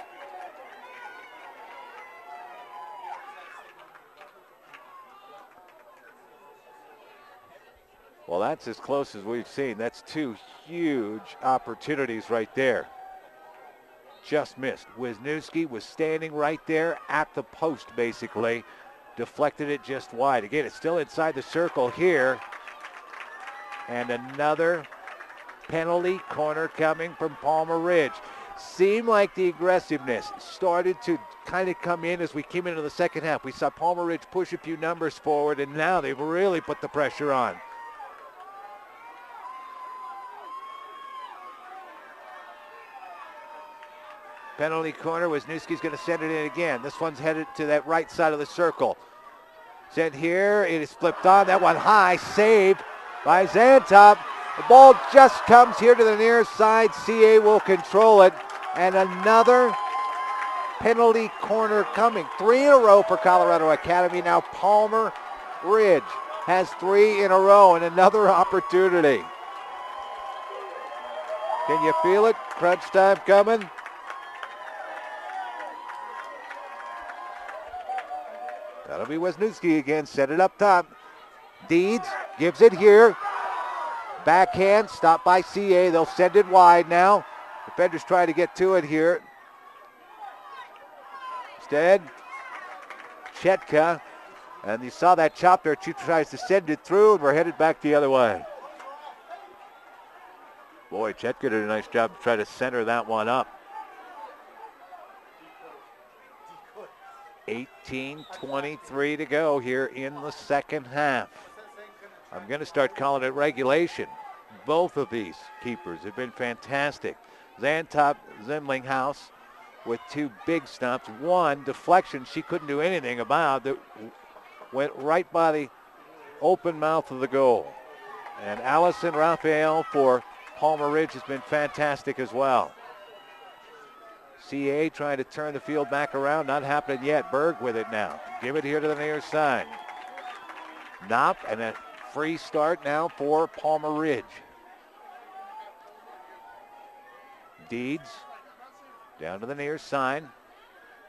Well, that's as close as we've seen. That's two huge opportunities right there. Just missed. Wisniewski was standing right there at the post, basically. Deflected it just wide. Again, it's still inside the circle here. And another penalty corner coming from Palmer Ridge. Seemed like the aggressiveness started to kind of come in as we came into the second half. We saw Palmer Ridge push a few numbers forward, and now they've really put the pressure on. Penalty corner. Wisniewski's going to send it in again. This one's headed to that right side of the circle. Sent here. It is flipped on. That one high. Saved by Zantop. The ball just comes here to the near side. CA will control it. And another penalty corner coming. 3 in a row for Colorado Academy. Now Palmer Ridge has 3 in a row and another opportunity. Can you feel it? Crunch time coming. That'll be Wisniewski again. Set it up top. Deeds gives it here. Backhand, stopped by CA. They'll send it wide now. Defenders trying to get to it here. Instead, Chetka. And you saw that chop there. She tries to send it through, and we're headed back the other way. Boy, Chetka did a nice job to try to center that one up. 18:23 to go here in the second half. I'm going to start calling it regulation. Both of these keepers have been fantastic. Zantop Zimlinghouse with 2 big stumps. One deflection she couldn't do anything about that went right by the open mouth of the goal. And Allison Raphael for Palmer Ridge has been fantastic as well. CA trying to turn the field back around. Not happening yet. Berg with it now. Give it here to the near side. Knopp and a free start now for Palmer Ridge. Deeds down to the near side.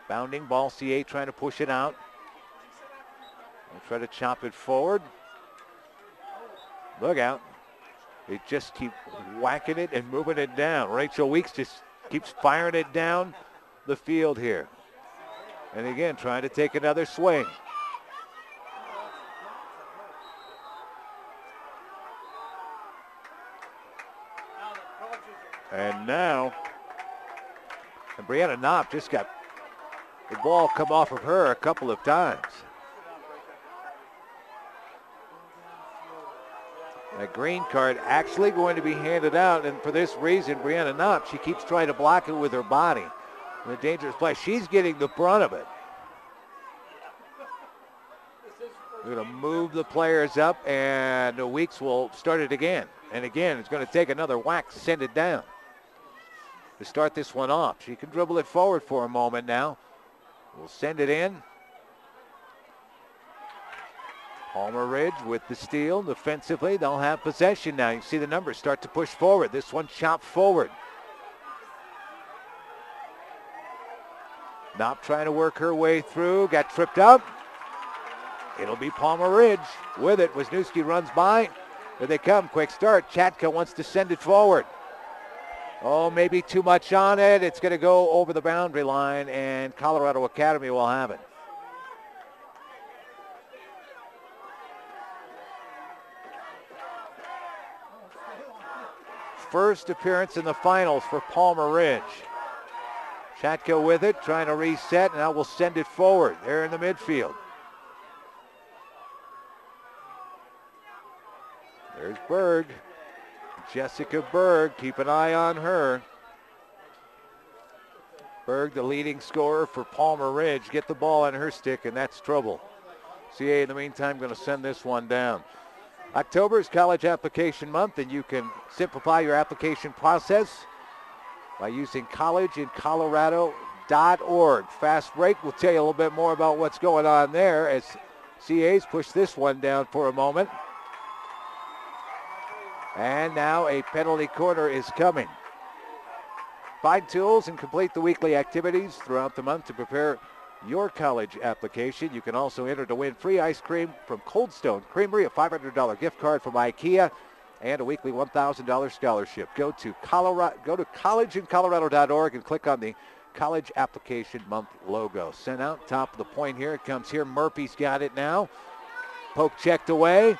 Bounding ball. CA trying to push it out. They'll try to chop it forward. Look out. They just keep whacking it and moving it down. Rachel Weeks just keeps firing it down the field here. And again, trying to take another swing. And now, and Brianna Knopp just got the ball come off of her a couple of times. A green card actually going to be handed out, and for this reason, Brianna Knopp, she keeps trying to block it with her body. In a dangerous play. She's getting the brunt of it. We're going to move the players up, and the Weeks will start it again. And again, it's going to take another whack to send it down to start this one off. She can dribble it forward for a moment now. We'll send it in. Palmer Ridge with the steal. Defensively, they'll have possession now. You see the numbers start to push forward. This one chopped forward. Knopp trying to work her way through. Got tripped up. It'll be Palmer Ridge with it. Wisniewski runs by. Here they come. Quick start. Chatka wants to send it forward. Oh, maybe too much on it. It's going to go over the boundary line, and Colorado Academy will have it. First appearance in the finals for Palmer Ridge. Chatka with it, trying to reset, and now we'll send it forward. There in the midfield. There's Berg. Jessica Berg, keep an eye on her. Berg, the leading scorer for Palmer Ridge. Get the ball on her stick, and that's trouble. CA, in the meantime, going to send this one down. October is college application month, and you can simplify your application process by using collegeincolorado.org. Fast break. We'll tell you a little bit more about what's going on there as CA's push this one down for a moment. And now a penalty corner is coming. Find tools and complete the weekly activities throughout the month to prepare your college application. You can also enter to win free ice cream from Cold Stone Creamery, a $500 gift card from IKEA, and a weekly $1,000 scholarship. Go to collegeincolorado.org and click on the College Application Month logo. Sent out, top of the point here. It comes here. Murphy's got it now. Poke checked away.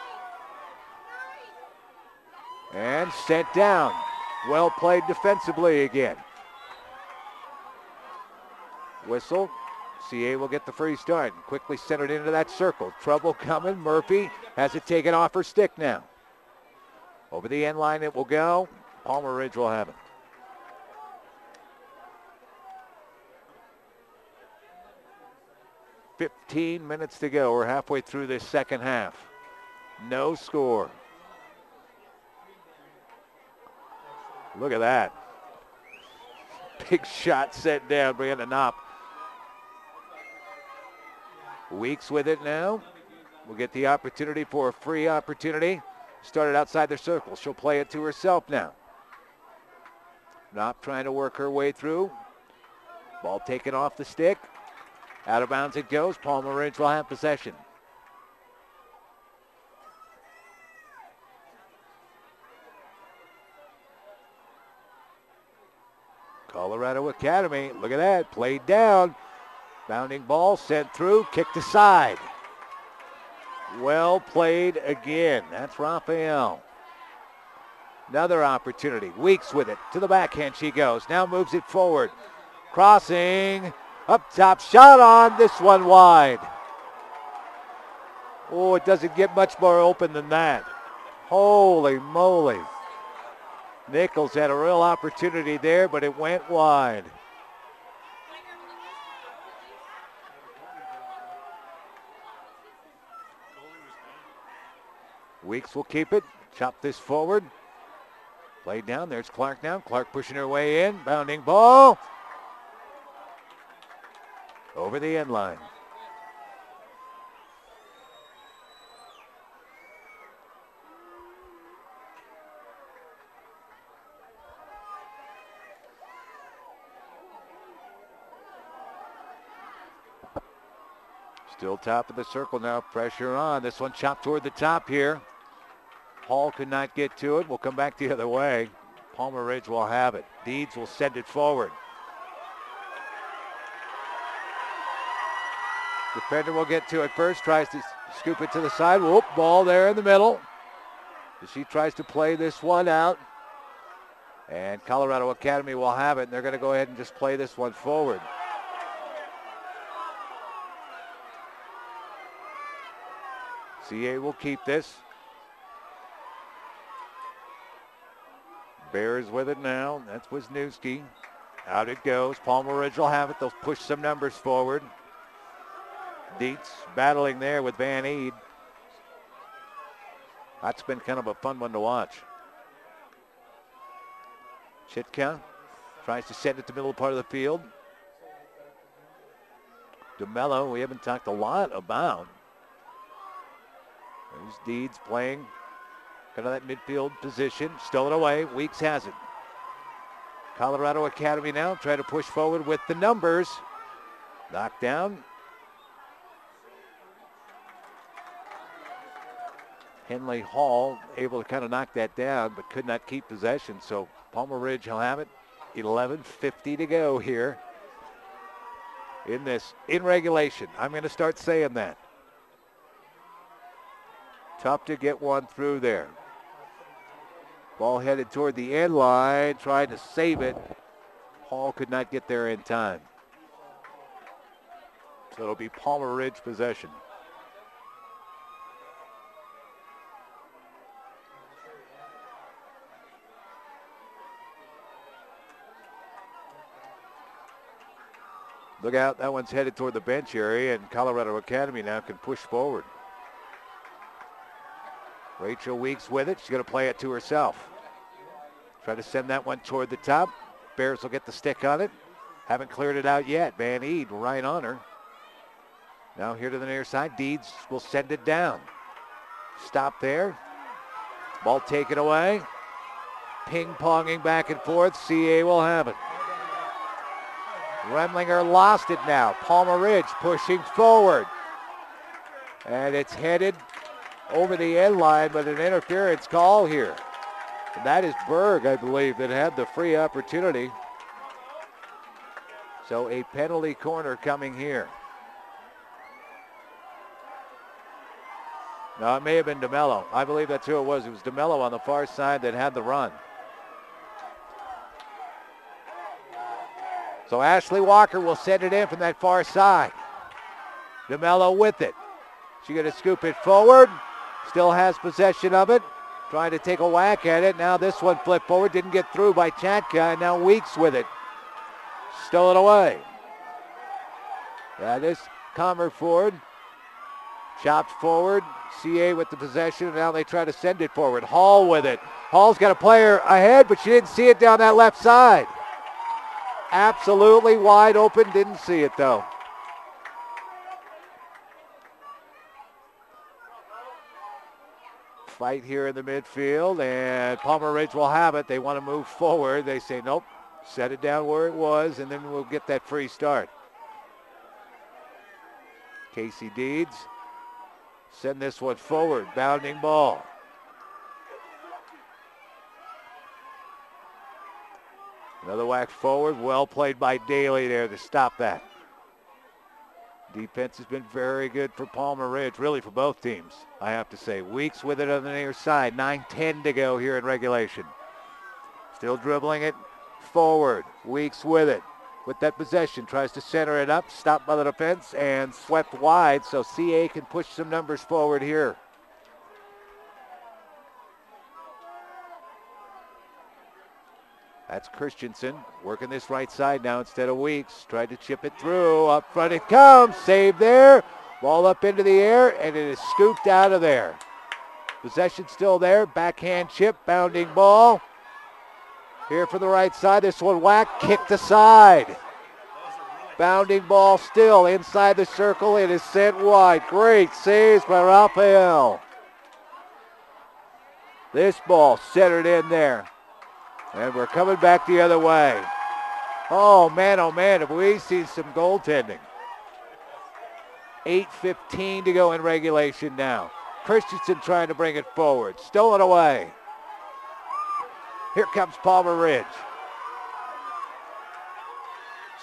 And sent down. Well played defensively again. Whistle. CA will get the free start and quickly centered into that circle. Trouble coming. Murphy has it taken off her stick now. Over the end line it will go. Palmer Ridge will have it. "15 minutes to go. We're halfway through this second half. No score. Look at that. Big shot set down. Brianna Knopp. Weeks with it now. We'll get the opportunity for a free opportunity. Started outside the circle. She'll play it to herself now. Knopp trying to work her way through. Ball taken off the stick. Out of bounds it goes. Palmer Ridge will have possession. Colorado Academy, look at that, played down. Bounding ball sent through, kicked aside. Well played again. That's Raphael. Another opportunity. Weeks with it. To the backhand she goes. Now moves it forward. Crossing. Up top. Shot on. This one wide. Oh, it doesn't get much more open than that. Holy moly. Nichols had a real opportunity there, but it went wide. Weeks will keep it. Chop this forward. Played down. There's Clark now. Clark pushing her way in. Bounding ball. Over the end line. Still top of the circle now. Pressure on. This one chopped toward the top here. Hall could not get to it. We'll come back the other way. Palmer Ridge will have it. Deeds will send it forward. Defender will get to it first. Tries to scoop it to the side. Whoop, ball there in the middle. She tries to play this one out. And Colorado Academy will have it. And they're going to go ahead and just play this one forward. CA will keep this. Bears with it now. That's Wisniewski. Out it goes. Palmer Ridge will have it. They'll push some numbers forward. Dietz battling there with Van Eed. That's been kind of a fun one to watch. Chitka tries to send it to the middle part of the field. DeMello, we haven't talked a lot about. There's Deeds playing kind of that midfield position. Stolen away. Weeks has it. Colorado Academy now trying to push forward with the numbers. Knocked down. Henley Hall able to kind of knock that down, but could not keep possession. So Palmer Ridge will have it. 11:50 to go here in this, in regulation. I'm going to start saying that. Tough to get one through there. Ball headed toward the end line, trying to save it. Hall could not get there in time. So it'll be Palmer Ridge possession. Look out, that one's headed toward the bench area, and Colorado Academy now can push forward. Rachel Weeks with it. She's going to play it to herself. Try to send that one toward the top. Bears will get the stick on it. Haven't cleared it out yet. Van Eed right on her. Now here to the near side. Deeds will send it down. Stop there. Ball taken away. Ping-ponging back and forth. CA will have it. Remlinger lost it now. Palmer Ridge pushing forward. And it's headed over the end line with an interference call here. And that is Berg, I believe, that had the free opportunity. So a penalty corner coming here. No, it may have been DeMello. I believe that's who it was. It was DeMello on the far side that had the run. So Ashley Walker will send it in from that far side. DeMello with it. She's going to scoop it forward. Still has possession of it. Trying to take a whack at it. Now this one flipped forward. Didn't get through by Chatka. And now Weeks with it. Stolen away. That is Comerford. Chopped forward. CA with the possession. And now they try to send it forward. Hall with it. Hall's got a player ahead, but she didn't see it down that left side. Absolutely wide open. Didn't see it though. Fight here in the midfield, and Palmer Ridge will have it. They want to move forward. They say, nope, set it down where it was, and then we'll get that free start. Casey Deeds, send this one forward. Bounding ball. Another whack forward. Well played by Daly there to stop that. Defense has been very good for Palmer Ridge, really for both teams, I have to say. Weeks with it on the near side. 9:10 to go here in regulation. Still dribbling it forward. Weeks with it. With that possession, tries to center it up. Stopped by the defense and swept wide, so CA can push some numbers forward here. That's Christensen working this right side now instead of Weeks. Tried to chip it through. Up front it comes. Save there. Ball up into the air, and it is scooped out of there. Possession still there. Backhand chip. Bounding ball. Here for the right side. This one whacked. Kicked aside. Bounding ball still inside the circle. It is sent wide. Great saves by Raphael. This ball centered in there. And we're coming back the other way. Oh, man, have we seen some goaltending. 8:15 to go in regulation now. Christensen trying to bring it forward. Stolen away. Here comes Palmer Ridge.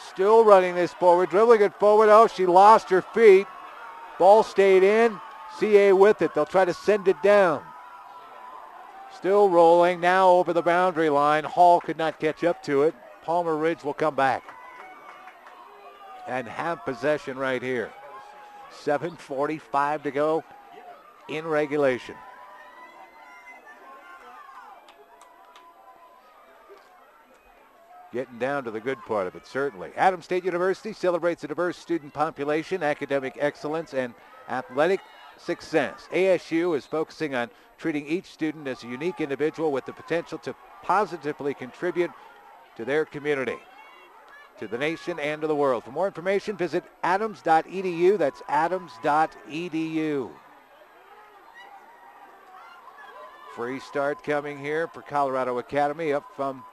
Still running this forward, dribbling it forward. Oh, she lost her feet. Ball stayed in. CA with it. They'll try to send it down. Still rolling, now over the boundary line. Hall could not catch up to it. Palmer Ridge will come back and have possession right here. 7:45 to go in regulation. Getting down to the good part of it, certainly. Adams State University celebrates a diverse student population, academic excellence, and athletic success. ASU is focusing on treating each student as a unique individual with the potential to positively contribute to their community, to the nation, and to the world. For more information, visit adams.edu. That's adams.edu. Free start coming here for Colorado Academy up from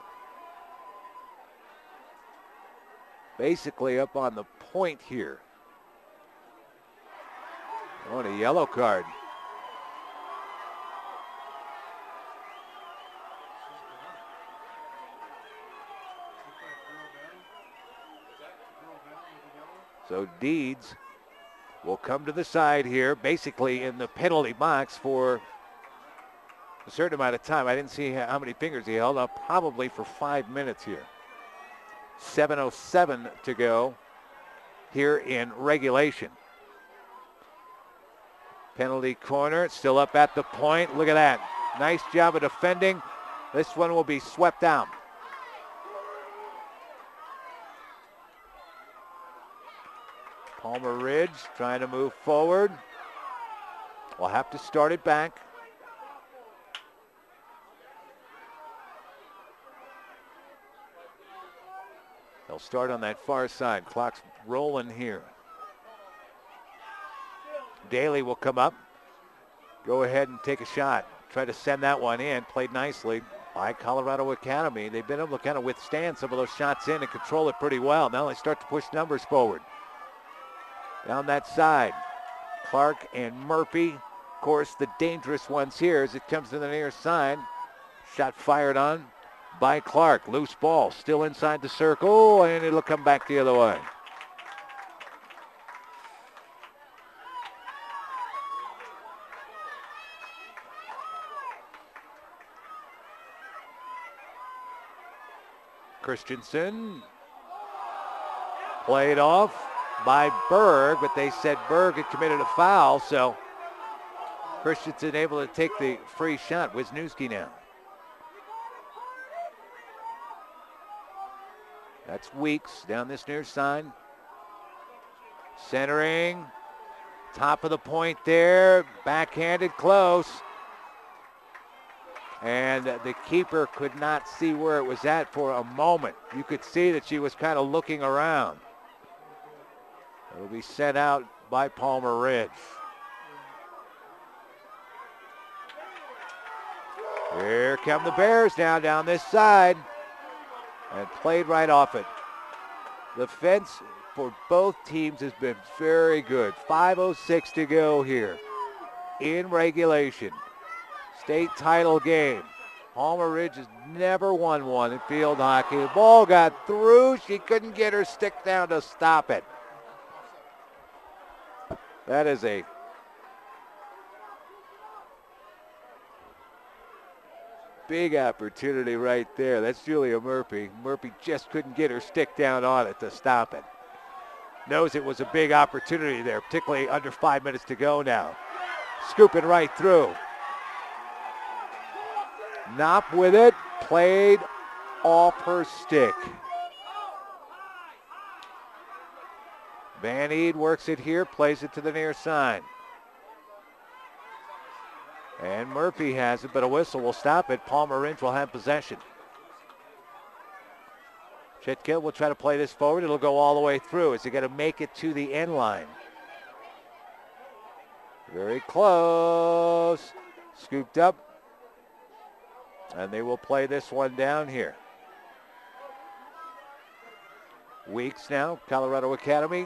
basically up on the point here. Oh, and a yellow card. So Deeds will come to the side here, basically in the penalty box for a certain amount of time. I didn't see how many fingers he held up, probably for 5 minutes here. 7:07 to go here in regulation. Penalty corner, still up at the point. Look at that. Nice job of defending. This one will be swept out. Palmer Ridge trying to move forward. We'll have to start it back. start on that far side. Clock's rolling here. Daly will come up. Go ahead and take a shot. Try to send that one in. Played nicely by Colorado Academy. They've been able to kind of withstand some of those shots in and control it pretty well. Now they start to push numbers forward. Down that side, Clark and Murphy. Of course, the dangerous ones here as it comes to the near side. Shot fired on by Clark. Loose ball still inside the circle, and it'll come back the other way. Christensen played off by Berg, but they said Berg had committed a foul, so Christensen able to take the free shot. Wisniewski now. That's Weeks down this near side. Centering. Top of the point there. Backhanded close. And the keeper could not see where it was at for a moment. You could see that she was kind of looking around. It'll be sent out by Palmer Ridge. Here come the Bears now down this side. And played right off it. The fence for both teams has been very good. 5:06 to go here in regulation. State title game. Palmer Ridge has never won one in field hockey. The ball got through. She couldn't get her stick down to stop it. That is a big opportunity right there. That's Julia Murphy. Murphy just couldn't get her stick down on it to stop it. Knows it was a big opportunity there, particularly under 5 minutes to go now. Scooping right through. Knopp with it, played off her stick. Van Eed works it here, plays it to the near side. And Murphy has it, but a whistle will stop it. Palmer Ridge will have possession. Chitka will try to play this forward. It'll go all the way through. Is he going to make it to the end line? Very close. Scooped up. And they will play this one down here. Weeks now, Colorado Academy.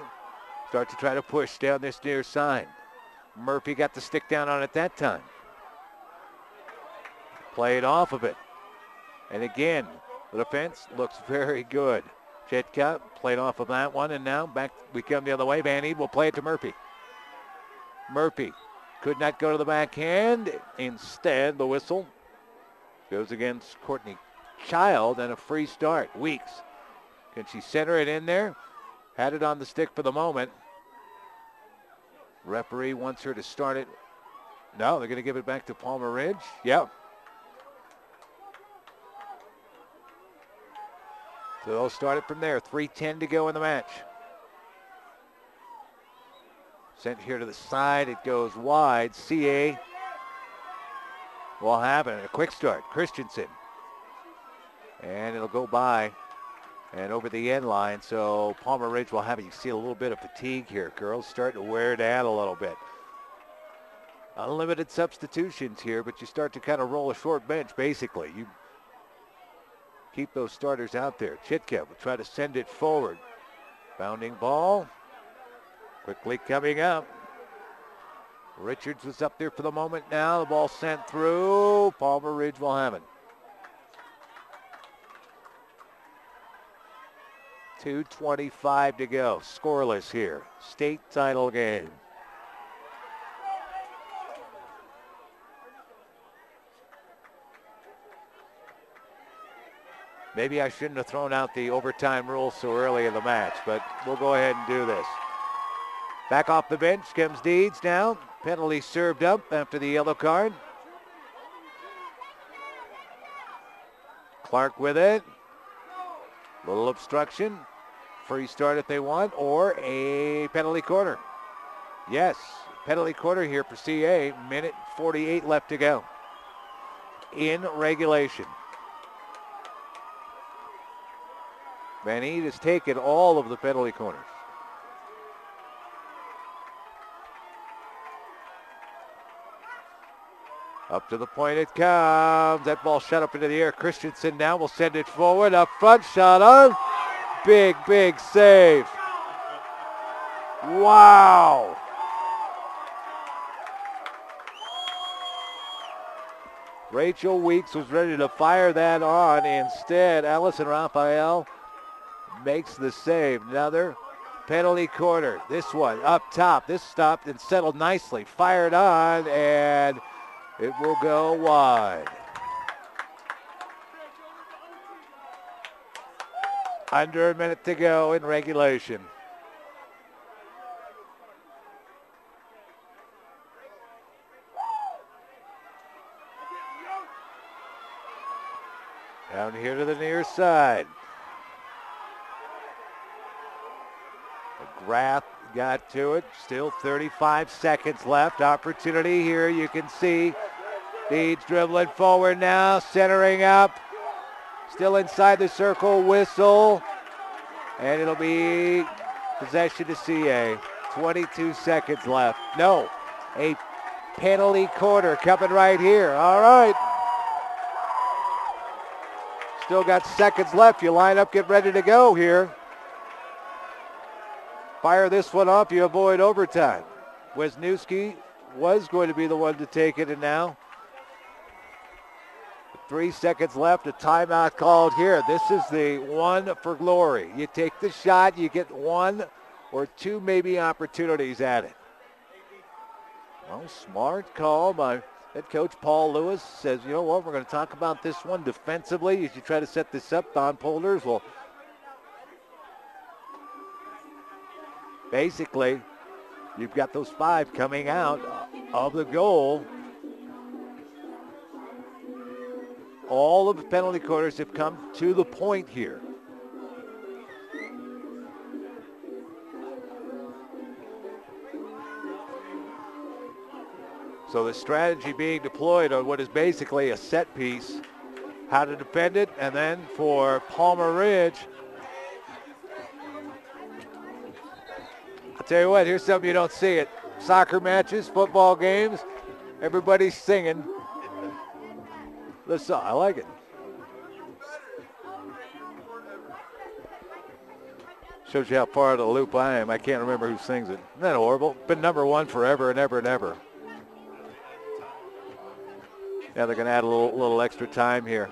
Start to try to push down this near side. Murphy got the stick down on it that time. Played off of it. And again, the defense looks very good. Chitka played off of that one, and now back we come the other way. Van Eed will play it to Murphy. Murphy could not go to the backhand. Instead, the whistle goes against Courtney Child and a free start. Weeks. Can she center it in there? Had it on the stick for the moment. Referee wants her to start it. No, they're going to give it back to Palmer Ridge. Yep. So they'll start it from there. 3:10 to go in the match. Sent here to the side. It goes wide. CA will have it. A quick start. Christensen. And it'll go by and over the end line. So Palmer Ridge will have it. You see a little bit of fatigue here. Girls starting to wear down a little bit. Unlimited substitutions here, but you start to kind of roll a short bench, basically. You keep those starters out there. Chitka will try to send it forward. Bounding ball. Quickly coming up. Richards was up there for the moment now. The ball sent through. Palmer Ridge will have it. 2:25 to go. Scoreless here. State title game. Maybe I shouldn't have thrown out the overtime rule so early in the match, but we'll go ahead and do this. Back off the bench comes Deeds now. Penalty served up after the yellow card. Clark with it. Little obstruction. Free start if they want, or a penalty corner. Yes, penalty corner here for CA. Minute 48 left to go in regulation. Van Eed has taken all of the penalty corners. Up to the point it comes. That ball shot up into the air. Christensen now will send it forward. Up front, shot on. Big, big save. Wow. Rachel Weeks was ready to fire that on. Instead, Allison Raphael makes the save. Another penalty corner. This one up top. This stopped and settled nicely. Fired on, and it will go wide. Under a minute to go in regulation. Down here to the near side. McGrath got to it. Still 35 seconds left. Opportunity here. You can see Deeds dribbling forward now. Centering up. Still inside the circle. Whistle. And it'll be possession to CA. 22 seconds left. No. A penalty corner coming right here. All right. Still got seconds left. You line up, get ready to go here. Fire this one up, you avoid overtime. Wisniewski was going to be the one to take it, and now 3 seconds left, a timeout called here. This is the one for glory. You take the shot, you get one or two maybe opportunities at it. Well, smart call by head coach Paul Lewis. Says, you know what, we're going to talk about this one defensively as you try to set this up. Don Polders will basically, you've got those five coming out of the goal. All of the penalty corners have come to the point here. So the strategy being deployed on what is basically a set piece, how to defend it, and then for Palmer Ridge, I'll tell you what, here's something you don't see at soccer matches, football games, everybody's singing the song. I like it. Shows you how far out of the loop I am. I can't remember who sings it. Isn't that horrible? Been number one forever and ever and ever. Yeah, they're going to add a little extra time here.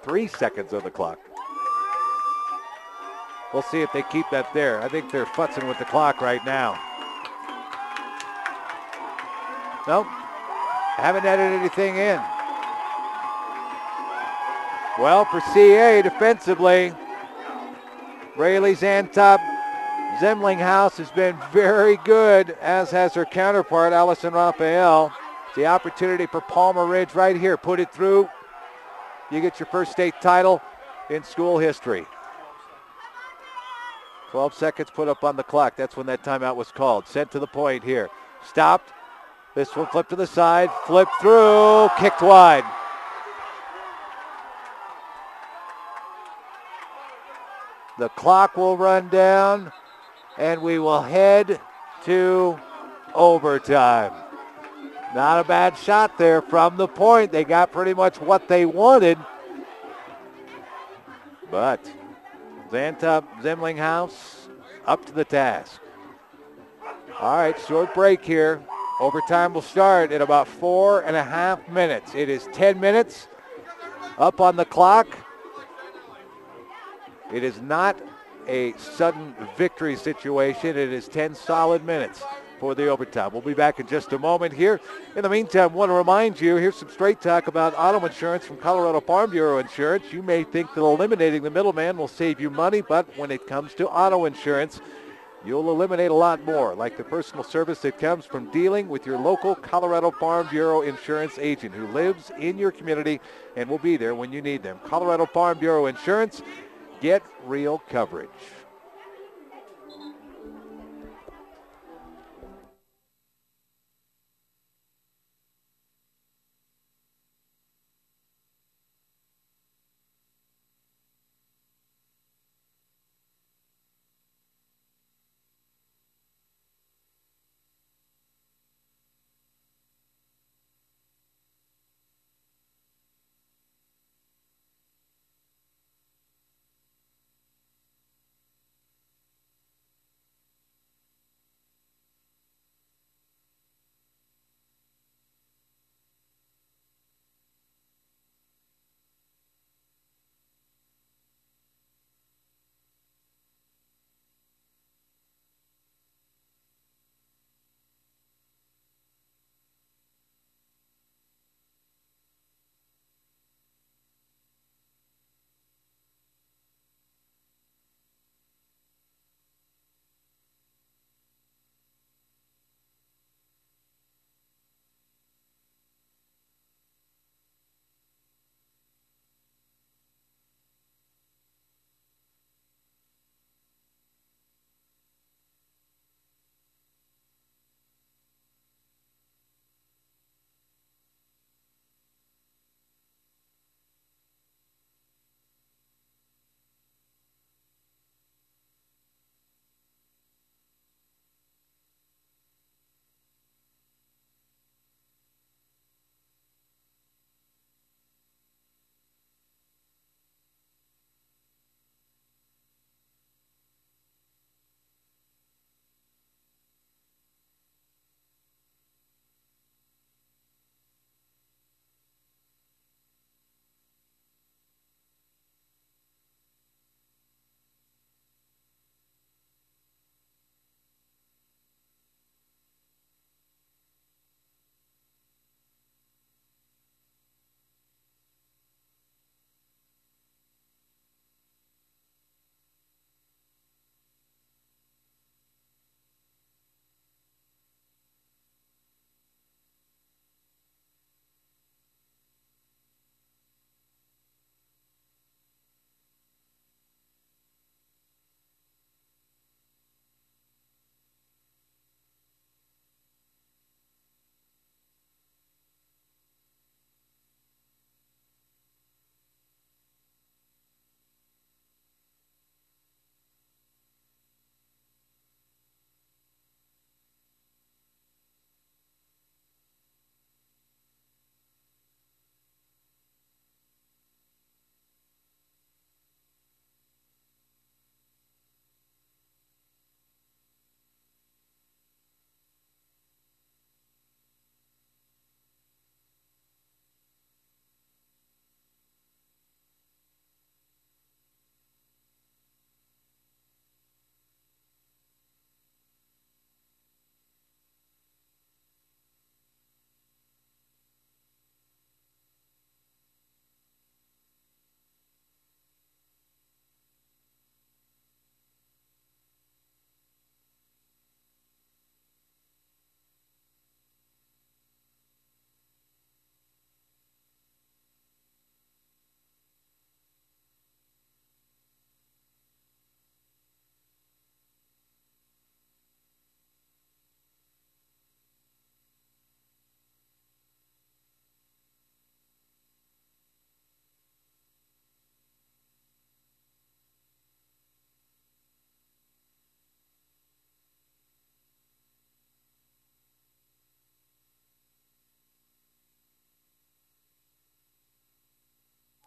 3 seconds on the clock. We'll see if they keep that there. I think they're futzing with the clock right now. Nope. Haven't added anything in. Well, for CA defensively, Rayleigh Zantop Zemlinghaus has been very good, as has her counterpart, Allison Raphael. The opportunity for Palmer Ridge right here. Put it through. You get your first state title in school history. 12 seconds put up on the clock. That's when that timeout was called. Sent to the point here. Stopped. This one flipped to the side. Flipped through. Kicked wide. The clock will run down, and we will head to overtime. Not a bad shot there from the point. They got pretty much what they wanted. But Zantop Zemlinghaus up to the task. All right, short break here. Overtime will start in about 4.5 minutes. It is 10 minutes up on the clock. It is not a sudden victory situation. It is 10 solid minutes for the overtime. We'll be back in just a moment here. In the meantime, I want to remind you, here's some straight talk about auto insurance from Colorado Farm Bureau Insurance. You may think that eliminating the middleman will save you money, but when it comes to auto insurance, you'll eliminate a lot more, like the personal service that comes from dealing with your local Colorado Farm Bureau Insurance agent who lives in your community and will be there when you need them. Colorado Farm Bureau Insurance. Get real coverage.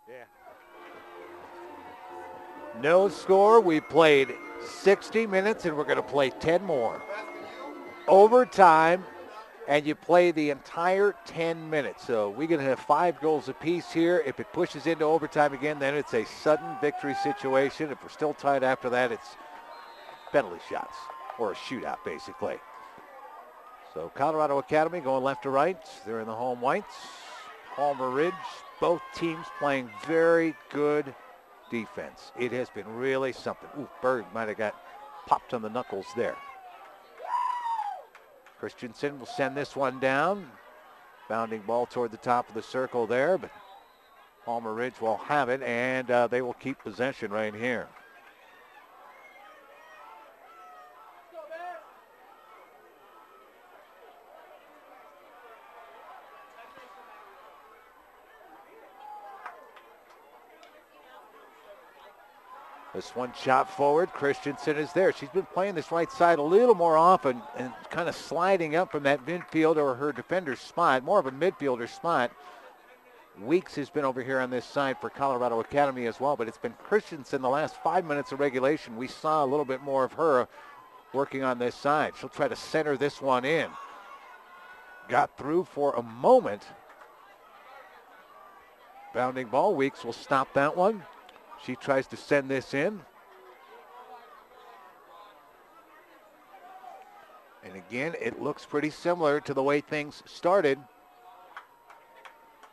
Yeah. No score. We played 60 minutes, and we're going to play 10 more. Overtime, and you play the entire 10 minutes. So we're going to have 5 goals apiece here. If it pushes into overtime again, then it's a sudden victory situation. If we're still tied after that, it's penalty shots or a shootout, basically. So Colorado Academy going left to right. They're in the home whites. Palmer Ridge, both teams playing very good defense. It has been really something. Ooh, Berg might have got popped on the knuckles there. Christensen will send this one down. Bounding ball toward the top of the circle there, but Palmer Ridge will have it, and they will keep possession right here. This one shot forward. Christensen is there. She's been playing this right side a little more often and kind of sliding up from that midfield or her defender's spot, more of a midfielder spot. Weeks has been over here on this side for Colorado Academy as well, but it's been Christensen the last 5 minutes of regulation. We saw a little bit more of her working on this side. She'll try to center this one in. Got through for a moment. Bounding ball. Weeks will stop that one. She tries to send this in. And again, it looks pretty similar to the way things started.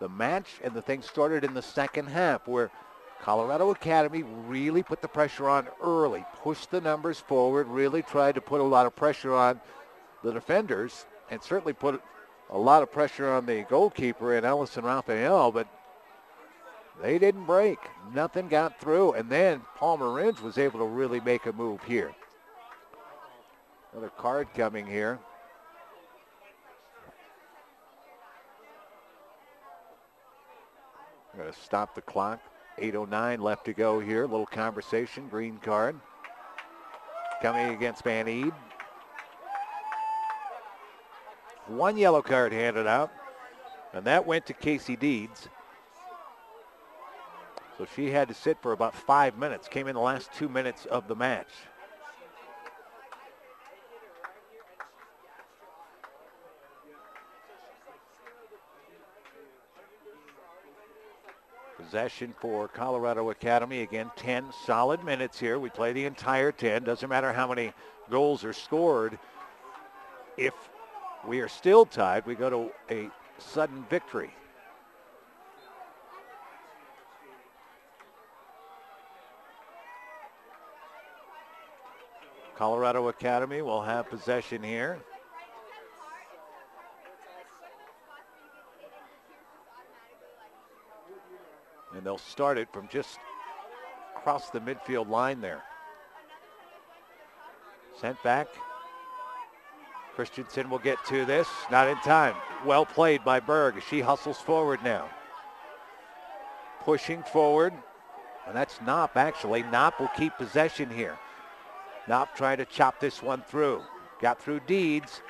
The match and the thing started in the second half where Colorado Academy really put the pressure on early, pushed the numbers forward, really tried to put a lot of pressure on the defenders, and certainly put a lot of pressure on the goalkeeper and Ellison Raphael, but they didn't break. Nothing got through. And then Palmer Ridge was able to really make a move here. Another card coming here. We're going to stop the clock. 8:09 left to go here. A little conversation. Green card. Coming against Van Eed. One yellow card handed out. And that went to Casey Deeds. So she had to sit for about 5 minutes. Came in the last 2 minutes of the match. Possession for Colorado Academy. Again, 10 solid minutes here. We play the entire 10. Doesn't matter how many goals are scored. If we are still tied, we go to a sudden victory. Colorado Academy will have possession here. And they'll start it from just across the midfield line there. Sent back. Christensen will get to this. Not in time. Well played by Berg. She hustles forward now. Pushing forward. And that's Knopp, actually. Knopp will keep possession here. Knopp trying to chop this one through. Got through Deeds.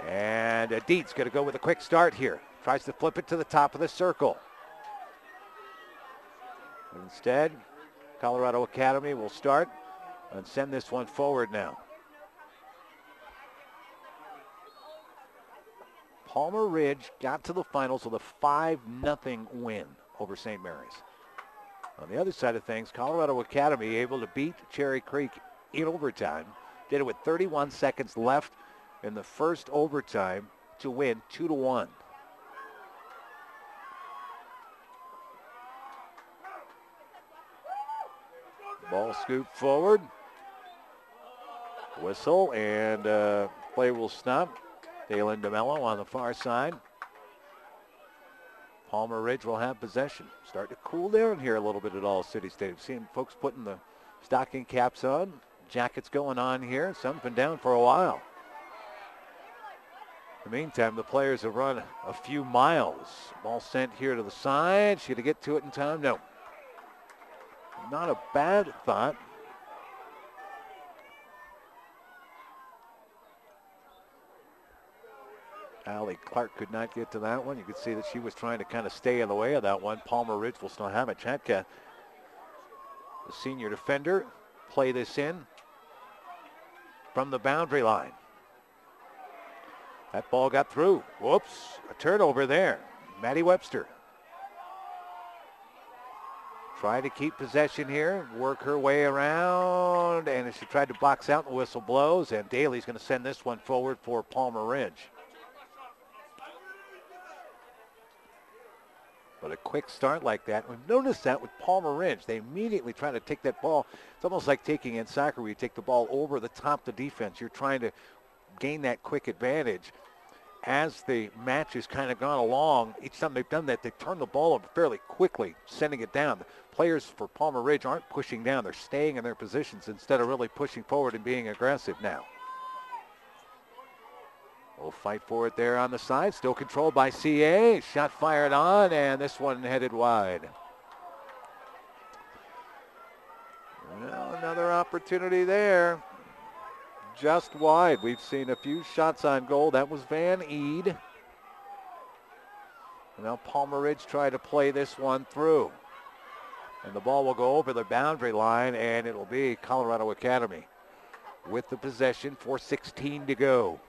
And Deeds going to go with a quick start here. Tries to flip it to the top of the circle. But instead, Colorado Academy will start and send this one forward now. Palmer Ridge got to the finals with a 5-0 win over St. Mary's. On the other side of things, Colorado Academy able to beat Cherry Creek in overtime. Did it with 31 seconds left in the first overtime to win 2-1. Ball scooped forward. Whistle and play will stop. Dalen DeMello on the far side. Palmer Ridge will have possession. Starting to cool down here a little bit at All City Stadium. Seeing folks putting the stocking caps on. Jackets going on here. Sun's been down for a while. In the meantime, the players have run a few miles. Ball sent here to the side. She to get to it in time? No. Not a bad thought. Allie Clark could not get to that one. You could see that she was trying to kind of stay in the way of that one. Palmer Ridge will still have it. Chatka, the senior defender, play this in from the boundary line. That ball got through. Whoops, a turnover there. Maddie Webster. Try to keep possession here, work her way around, and as she tried to box out, the whistle blows, and Daly's going to send this one forward for Palmer Ridge. But a quick start like that, we've noticed that with Palmer Ridge. They immediately try to take that ball. It's almost like taking in soccer where you take the ball over the top of the defense. You're trying to gain that quick advantage. As the match has kind of gone along, each time they've done that, they turn the ball over fairly quickly, sending it down. The players for Palmer Ridge aren't pushing down. They're staying in their positions instead of really pushing forward and being aggressive now. We'll fight for it there on the side. Still controlled by CA. Shot fired on, and this one headed wide. Well, another opportunity there. Just wide. We've seen a few shots on goal. That was Van Eed. Now Palmer Ridge tried to play this one through. And the ball will go over the boundary line, and it'll be Colorado Academy with the possession. 4:16 to go.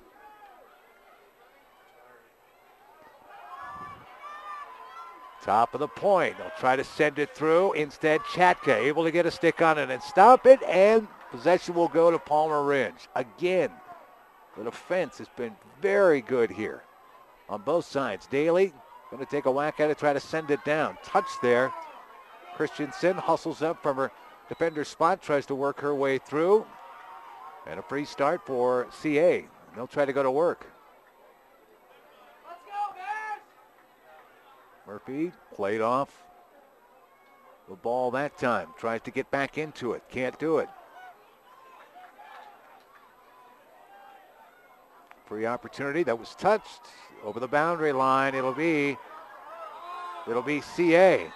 Top of the point. They'll try to send it through. Instead, Chatka able to get a stick on it and stop it, and possession will go to Palmer Ridge. Again, the defense has been very good here on both sides. Daly going to take a whack at it, try to send it down. Touch there. Christensen hustles up from her defender's spot, tries to work her way through. And a free start for CA. They'll try to go to work. Murphy played off the ball that time. Tries to get back into it. Can't do it. Free opportunity that was touched over the boundary line. It'll be CA.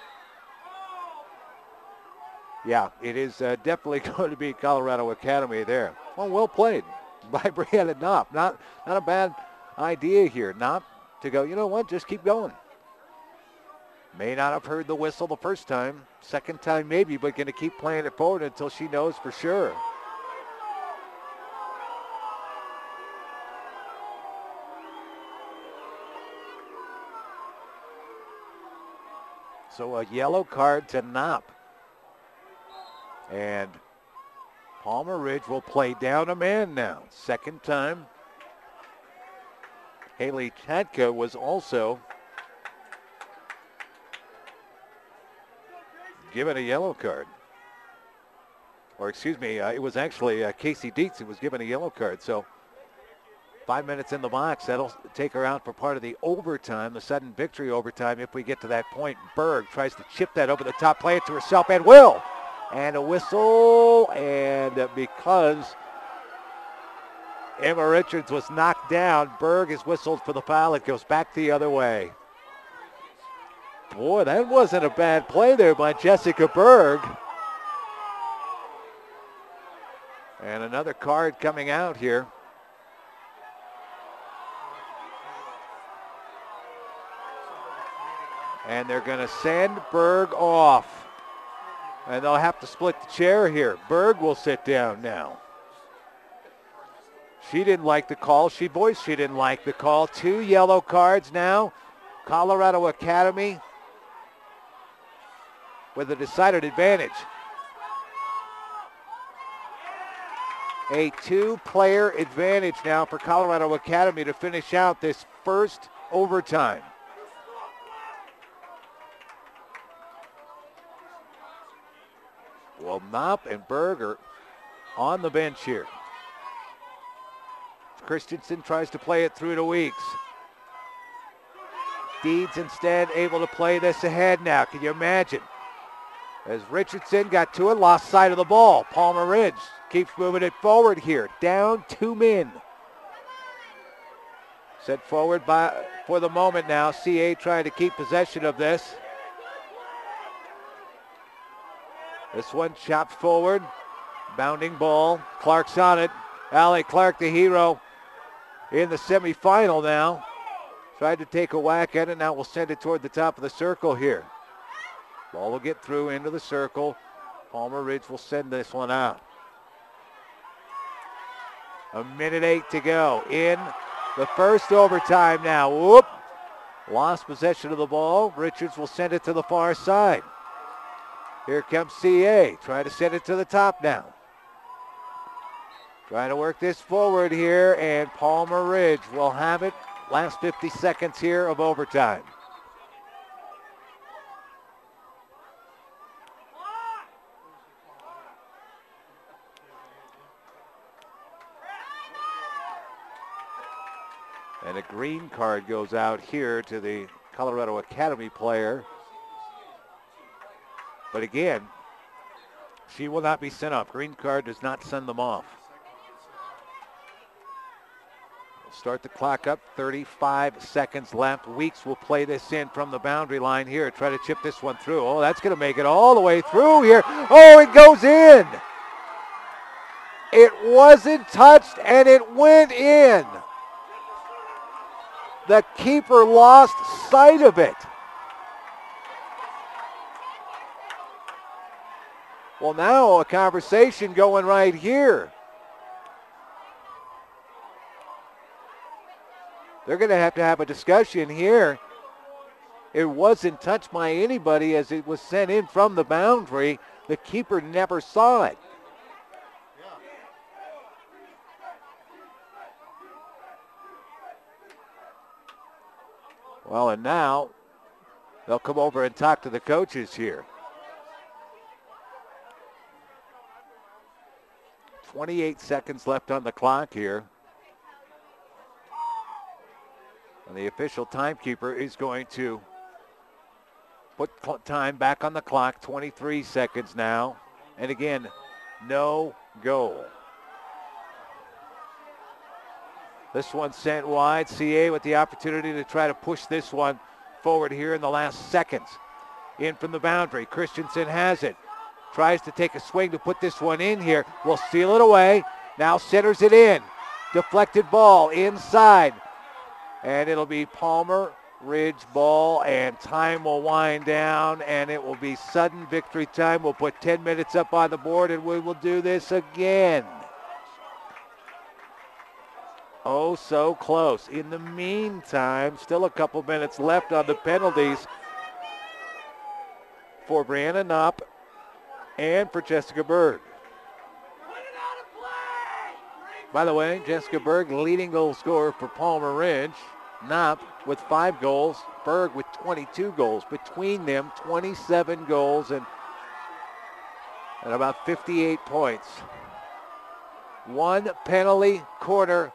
Yeah, it is definitely going to be Colorado Academy there. Well played by Brianna Knopp. Not a bad idea here. Knopp to go, you know what, just keep going. May not have heard the whistle the first time. Second time maybe, but going to keep playing it forward until she knows for sure. So a yellow card to Knopp. And Palmer Ridge will play down a man now. Second time. Haley Chatka was also given a yellow card. Or excuse me, it was actually Casey Dietz who was given a yellow card. So 5 minutes in the box. That'll take her out for part of the overtime, the sudden victory overtime if we get to that point. Berg tries to chip that over the top, play it to herself, and will. And a whistle, and because Emma Richards was knocked down, Berg is whistled for the foul. It goes back the other way. Boy, that wasn't a bad play there by Jessica Berg. And another card coming out here. And they're going to send Berg off. And they'll have to split the chair here. Berg will sit down now. She didn't like the call. She voiced she didn't like the call. 2 yellow cards now. Colorado Academy with a decided advantage. A 2-player advantage now for Colorado Academy to finish out this first overtime. Well, Knopp and Berg are on the bench here. Christensen tries to play it through to Weeks. Deeds instead able to play this ahead now. Can you imagine? As Richardson got to it, lost sight of the ball. Palmer Ridge keeps moving it forward here. Down 2 men. Set forward for the moment now. CA trying to keep possession of this. This one chopped forward. Bounding ball. Clark's on it. Allie Clark, the hero, in the semifinal now. Tried to take a whack at it. Now we'll send it toward the top of the circle here. Ball will get through into the circle. Palmer Ridge will send this one out. 1:08 to go in the first overtime now. Whoop. Lost possession of the ball. Richards will send it to the far side. Here comes CA. Trying to send it to the top now. Trying to work this forward here, and Palmer Ridge will have it. Last 50 seconds here of overtime. And a green card goes out here to the Colorado Academy player. But again, she will not be sent off. Green card does not send them off. We'll start the clock up, 35 seconds left. Weeks will play this in from the boundary line here. Try to chip this one through. Oh, that's going to make it all the way through here. Oh, it goes in. It wasn't touched, and it went in. The keeper lost sight of it. Well, now a conversation going right here. They're going to have a discussion here. It wasn't touched by anybody as it was sent in from the boundary. The keeper never saw it. Well, and now they'll come over and talk to the coaches here. 28 seconds left on the clock here. And the official timekeeper is going to put time back on the clock. 23 seconds now. And again, no goal. This one sent wide. CA with the opportunity to try to push this one forward here in the last seconds. In from the boundary. Christensen has it. Tries to take a swing to put this one in here. Will steal it away. Now centers it in. Deflected ball inside. And it'll be Palmer Ridge ball, and time will wind down, and it will be sudden victory time. We'll put 10 minutes up on the board, and we will do this again. Oh, so close. In the meantime, still a couple minutes left on the penalties for Brianna Knopp and for Jessica Berg. By the way, Jessica Berg, leading goal scorer for Palmer Ridge. Knopp with 5 goals. Berg with 22 goals. Between them, 27 goals and about 58 points. One penalty corner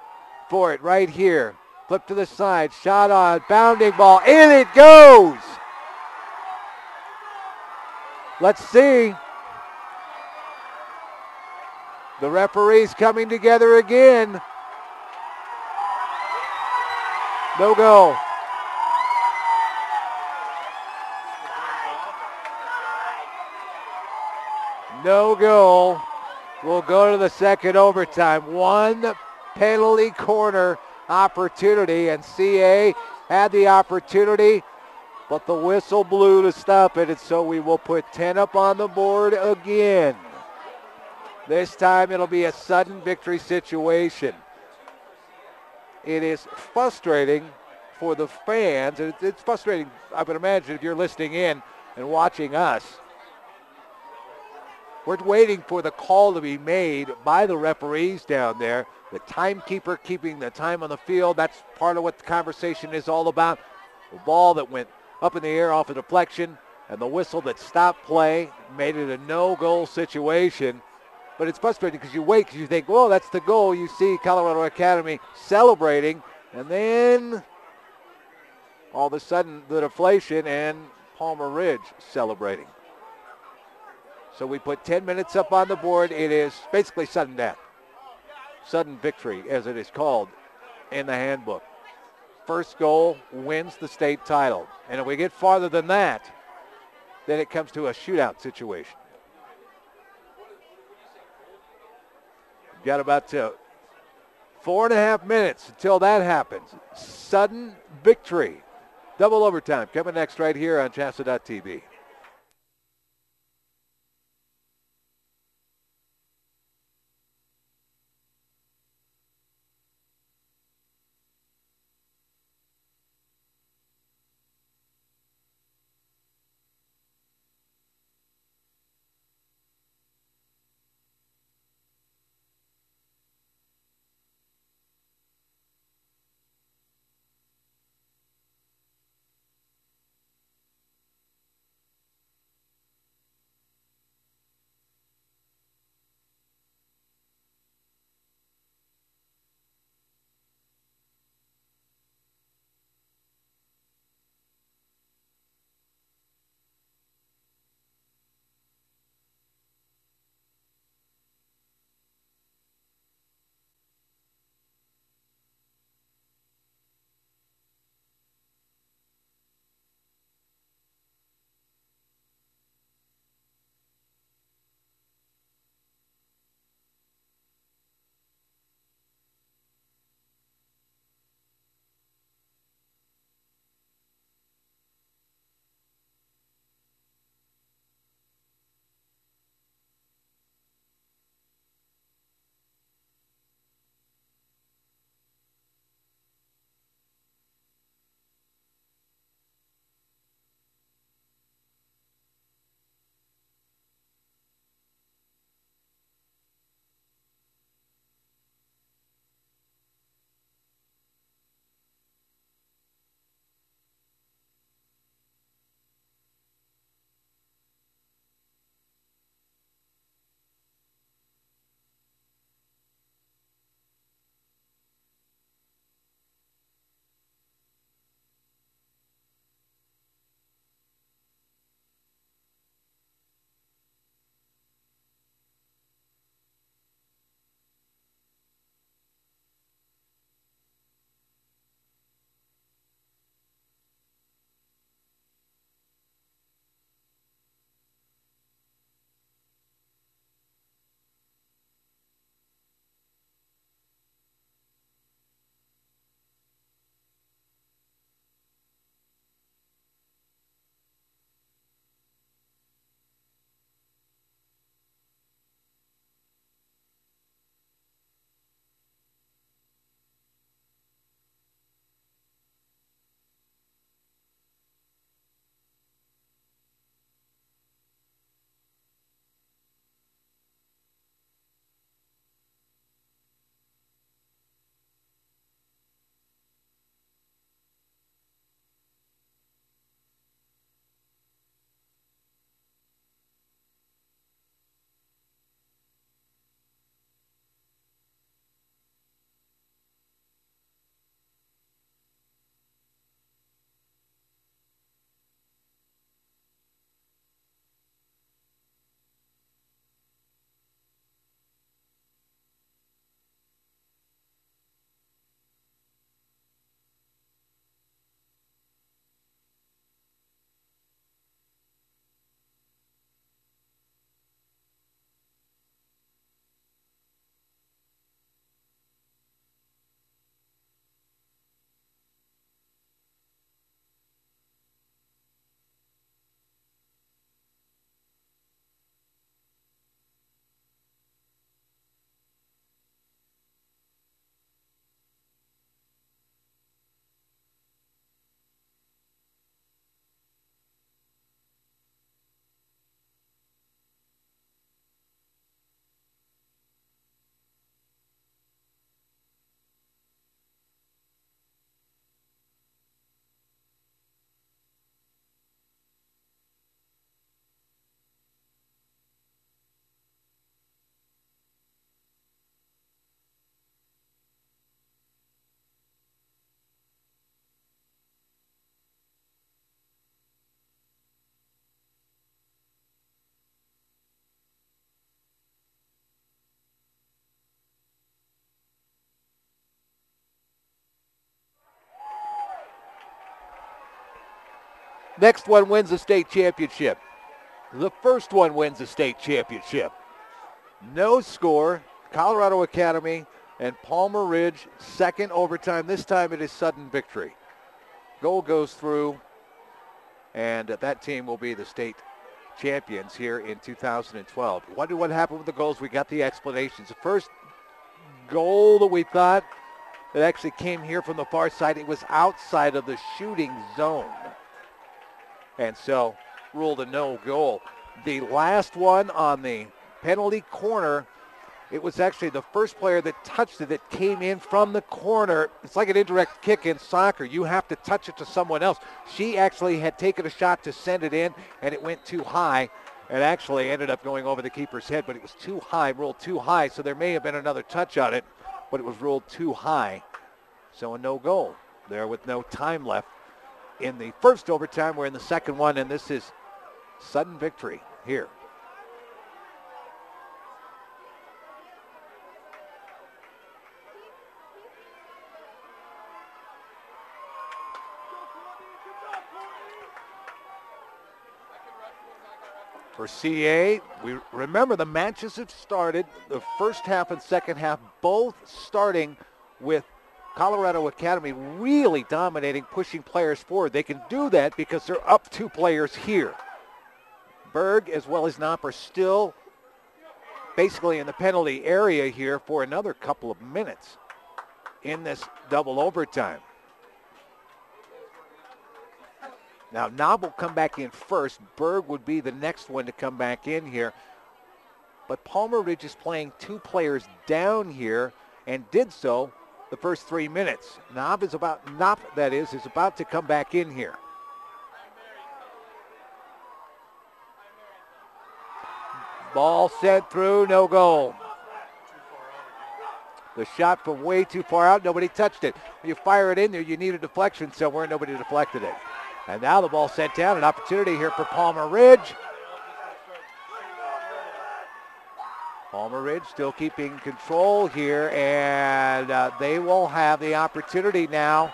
for it right here. Flip to the side. Shot on. Bounding ball. In it goes. Let's see. The referees coming together again. No goal. No goal. We'll go to the second overtime. One penalty corner opportunity, and CA had the opportunity, but the whistle blew to stop it, and so we will put 10 up on the board again. This time it'll be a sudden victory situation. It is frustrating for the fans, and it's frustrating, I would imagine, if you're listening in and watching us. We're waiting for the call to be made by the referees down there. The timekeeper keeping the time on the field. That's part of what the conversation is all about. The ball that went up in the air off a deflection, and the whistle that stopped play made it a no-goal situation. But it's frustrating because you wait, because you think, well, that's the goal. You see Colorado Academy celebrating, and then all of a sudden the deflation and Palmer Ridge celebrating. So we put 10 minutes up on the board. It is basically sudden death. Sudden victory, as it is called in the handbook. First goal wins the state title. And if we get farther than that, then it comes to a shootout situation. Got about 4.5 minutes until that happens. Sudden victory. Double overtime coming next right here on CHSAA.tv. Next one wins the state championship. The first one wins the state championship. No score, Colorado Academy And Palmer Ridge, second overtime. This time it is sudden victory. Goal goes through, and that team will be the state champions here in 2012. Wonder what happened with the goals. We got the explanations. The first goal that we thought that actually came here from the far side, it was outside of the shooting zone. And so ruled a no goal. The last one on the penalty corner, it was actually the first player that touched it that came in from the corner. It's like an indirect kick in soccer. You have to touch it to someone else. She actually had taken a shot to send it in, and it went too high. It actually ended up going over the keeper's head, but it was too high, ruled too high, so there may have been another touch on it, but it was ruled too high. So a no goal there with no time left in the first overtime. We're in the second one, and this is sudden victory here. For CA, we remember the matches have started, the first half and second half, both starting with Colorado Academy really dominating, pushing players forward. They can do that because they're up 2 players here. Berg as well as Knopp are still basically in the penalty area here for another couple of minutes in this double overtime. Now, Knob will come back in first. Berg would be the next one to come back in here. But Palmer Ridge is playing 2 players down here and did so the first 3 minutes. Knob is about to come back in here. Ball sent through, no goal. The shot from way too far out, nobody touched it. When you fire it in there, you need a deflection somewhere, nobody deflected it. And now the ball sent down, an opportunity here for Palmer Ridge. Palmer Ridge still keeping control here, and they will have the opportunity now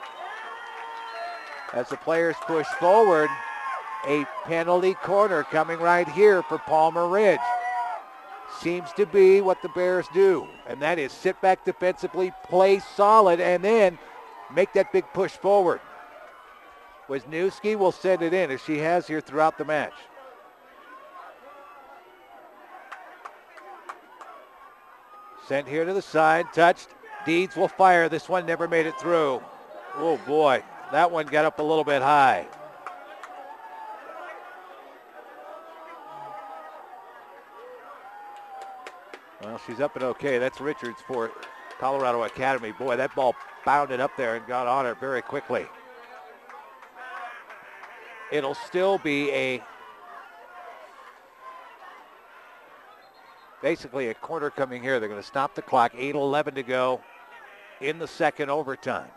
as the players push forward. A penalty corner coming right here for Palmer Ridge. Seems to be what the Bears do, and that is sit back defensively, play solid, and then make that big push forward. Wisniewski will send it in, as she has here throughout the match. Sent here to the side, touched. Deeds will fire. This one never made it through. Oh boy, that one got up a little bit high. Well, she's up and okay. That's Richards for Colorado Academy. Boy, that ball bounded up there and got on her very quickly. It'll still be basically a corner coming here. They're going to stop the clock. 8:11 to go in the second overtime.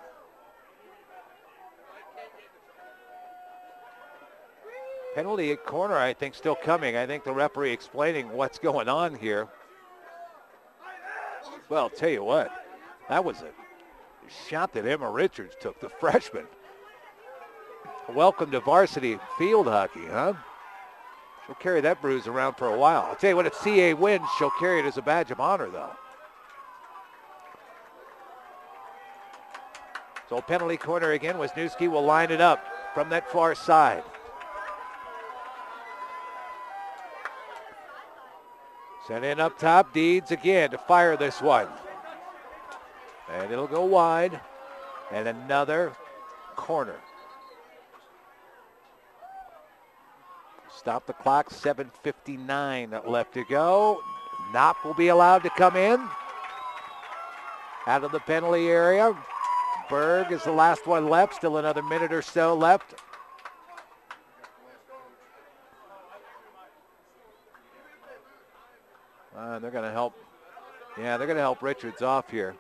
Penalty at corner, I think, still coming. I think the referee explaining what's going on here. Well, I'll tell you what, that was a shot that Emma Richards took, the freshman. Welcome to varsity field hockey, huh? She'll carry that bruise around for a while. I'll tell you what, if CA wins, she'll carry it as a badge of honor, though. So penalty corner again. Wisniewski will line it up from that far side. Sent in up top. Deeds again to fire this one. And it'll go wide. And another corner. Stop the clock, 7:59 left to go. Knopp will be allowed to come in. Out of the penalty area. Berg is the last one left, still another minute or so left. They're going to help. Yeah, they're going to help Richards off here.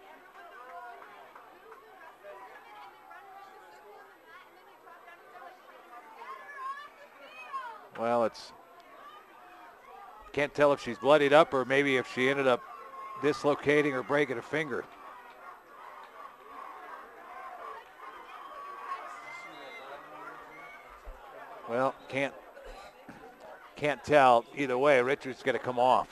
Well, can't tell if she's bloodied up or maybe if she ended up dislocating or breaking a finger. Well, can't tell either way. Richards is going to come off.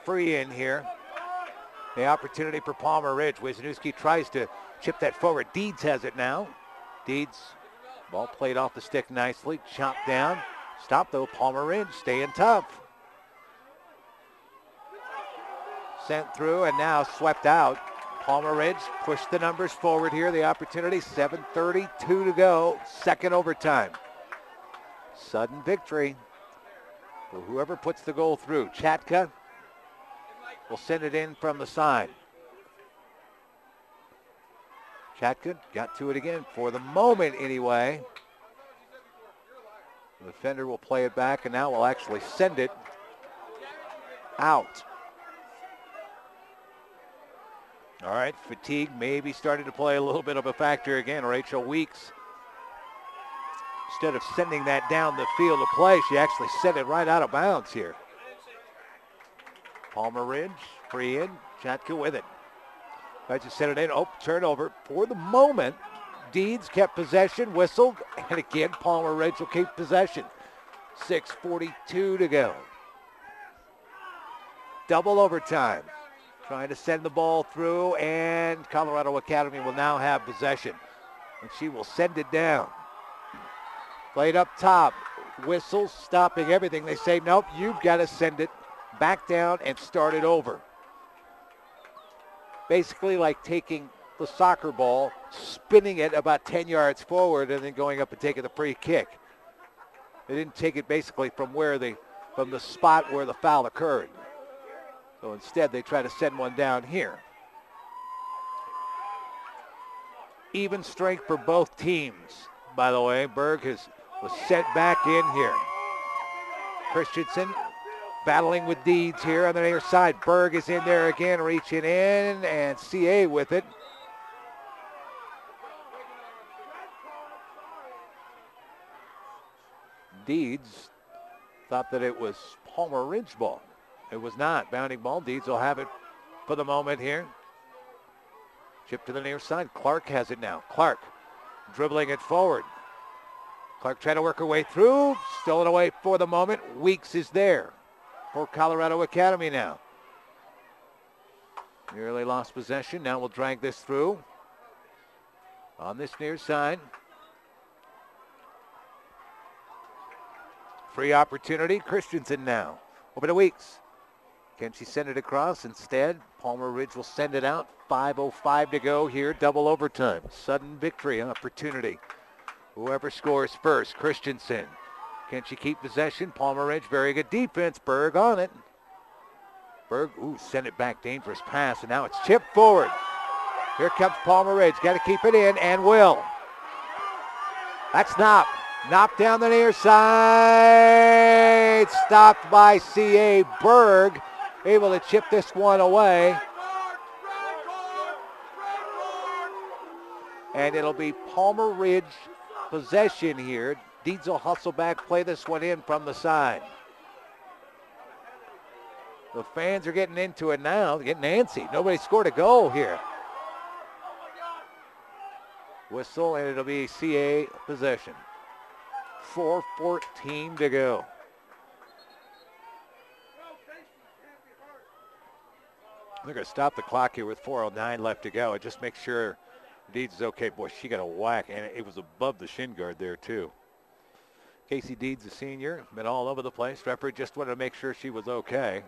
free in here. The opportunity for Palmer Ridge. Wisniewski tries to chip that forward. Deeds has it now. Deeds, ball played off the stick nicely. Chopped down. Stop though. Palmer Ridge staying tough. Sent through and now swept out. Palmer Ridge pushed the numbers forward here. The opportunity, 7:32 to go. Second overtime. Sudden victory for whoever puts the goal through. Chatka will send it in from the side. Chatka got to it again for the moment anyway. The defender will play it back and now will actually send it out. All right, fatigue maybe starting to play a little bit of a factor again. Rachel Weeks, instead of sending that down the field to play, she actually sent it right out of bounds here. Palmer Ridge, free in, Chatka with it. I just sent it in, turnover. For the moment, Deeds kept possession, whistled, and again, Palmer Ridge will keep possession. 6:42 to go. Double overtime. Trying to send the ball through, and Colorado Academy will now have possession. And she will send it down. Played up top. Whistles stopping everything. They say, nope, you've got to send it back down and start it over. Basically like taking the soccer ball, spinning it about 10 yards forward, and then going up and taking the free kick. They didn't take it basically from the spot where the foul occurred. So instead, they try to send one down here. Even strength for both teams, by the way. Berg was sent back in here. Christensen battling with Deeds here on the near side. Berg is in there again, reaching in, and CA with it. Deeds thought that it was Palmer Ridge ball. It was not. Bounding ball. Deeds will have it for the moment here. Chip to the near side. Clark has it now. Clark dribbling it forward. Clark trying to work her way through. Stolen away for the moment. Weeks is there for Colorado Academy now. Nearly lost possession. Now we'll drag this through. On this near side. Free opportunity. Christensen now. Over to Weeks. Can she send it across? Instead, Palmer Ridge will send it out. 5:05 to go here. Double overtime. Sudden victory opportunity. Whoever scores first. Christensen. Can she keep possession? Palmer Ridge, very good defense. Berg on it. Berg, send it back. Dangerous pass. And now it's chipped forward. Here comes Palmer Ridge. Got to keep it in and will. That's Knopp. Knocked down the near side. Stopped by C.A. Berg. Able to chip this one away. And it'll be Palmer Ridge possession here. Deeds will hustle back, play this one in from the side. The fans are getting into it now. They're getting antsy. Nobody scored a goal here. Whistle, and it'll be CA possession. 4:14 to go. They're going to stop the clock here with 4:09 left to go. And just make sure Deeds is okay. Boy, she got a whack, and it was above the shin guard there, too. Casey Deeds, a senior, been all over the place. Referee just wanted to make sure she was okay.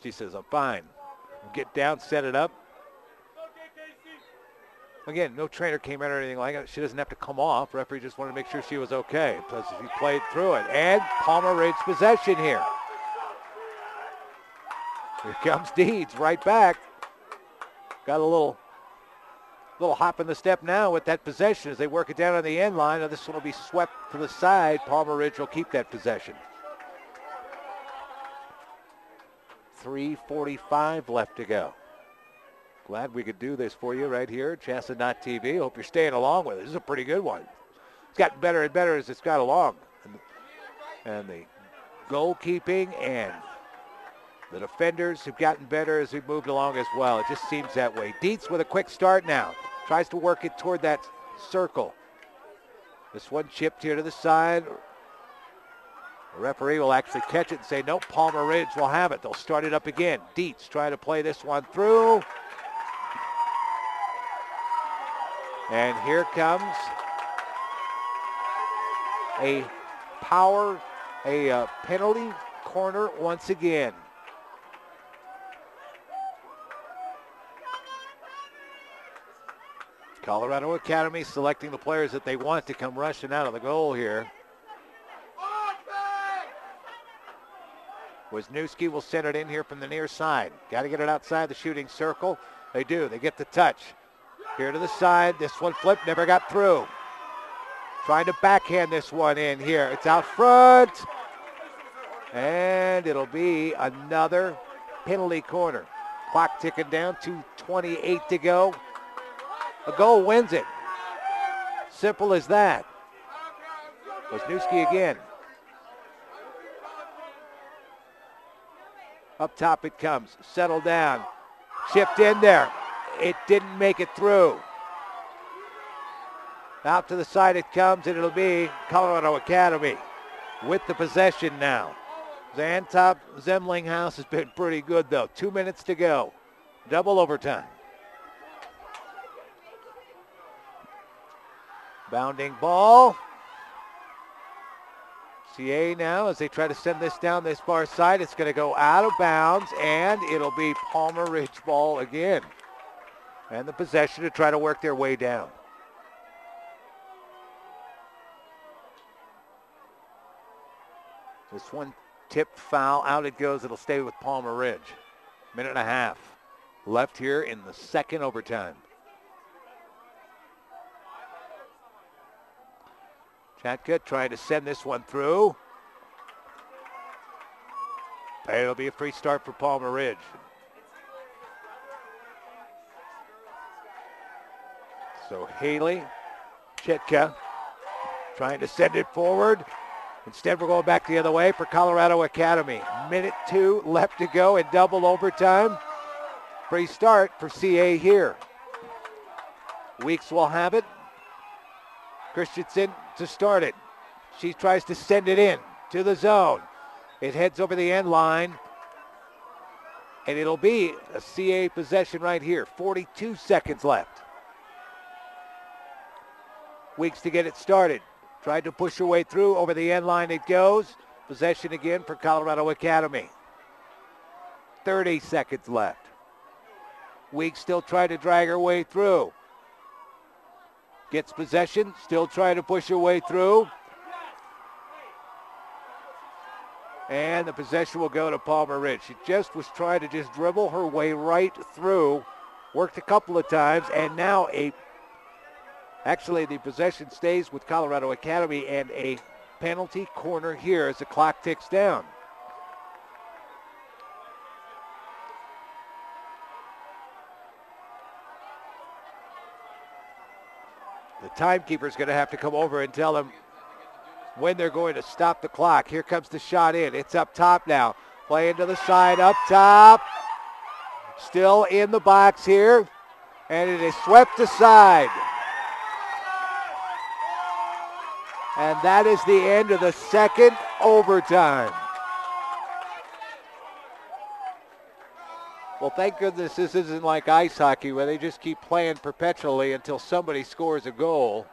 She says, I'm fine. Get down, set it up. Again, no trainer came in or anything like it. She doesn't have to come off. Referee just wanted to make sure she was okay. Plus, she played through it. And Palmer Ridge possession here. Here comes Deeds right back. Got a little hop in the step now with that possession as they work it down on the end line. Now this one will be swept to the side. Palmer Ridge will keep that possession. 3:45 left to go. Glad we could do this for you right here at CHSAA.tv. Hope you're staying along with it. This is a pretty good one. It's gotten better and better as it's got along. And the goalkeeping and the defenders have gotten better as we've moved along as well. It just seems that way. Dietz with a quick start now. Tries to work it toward that circle. This one chipped here to the side. The referee will actually catch it and say, nope, Palmer Ridge will have it. They'll start it up again. Dietz trying to play this one through. And here comes a penalty corner once again. Colorado Academy selecting the players that they want to come rushing out of the goal here. Wisniewski will send it in here from the near side. Got to get it outside the shooting circle. They do. They get the touch. Here to the side. This one flipped. Never got through. Trying to backhand this one in here. It's out front. And it'll be another penalty corner. Clock ticking down. 2:28 to go. A goal wins it. Simple as that. Wisniewski again. Up top it comes. Settled down. Chipped in there. It didn't make it through. Out to the side it comes, and it'll be Colorado Academy with the possession now. Zantop Zemlinghaus has been pretty good, though. 2 minutes to go. Double overtime. Bounding ball. CA now as they try to send this down this far side. It's going to go out of bounds, and it'll be Palmer Ridge ball again. And the possession to try to work their way down. This one tipped foul. Out it goes. It'll stay with Palmer Ridge. Minute and a half left here in the second overtime. Chatka trying to send this one through. It'll be a free start for Palmer Ridge. So Haley, Chitka trying to send it forward. Instead, we're going back the other way for Colorado Academy. Minute 2 left to go in double overtime. Free start for CA here. Weeks will have it. Christensen to start it. She tries to send it in to the zone. It heads over the end line. And it'll be a CA possession right here. 42 seconds left. Weeks to get it started. Tried to push her way through. Over the end line it goes. Possession again for Colorado Academy. 30 seconds left. Weeks still trying to drag her way through. Gets possession, still trying to push her way through. And the possession will go to Palmer Ridge. She just was trying to just dribble her way right through. Worked a couple of times, and now actually the possession stays with Colorado Academy, and a penalty corner here as the clock ticks down. The timekeeper's going to have to come over and tell them when they're going to stop the clock. Here comes the shot in. It's up top now. Play into the side, up top. Still in the box here. And it is swept aside. And that is the end of the second overtime. Well, thank goodness this isn't like ice hockey where they just keep playing perpetually until somebody scores a goal.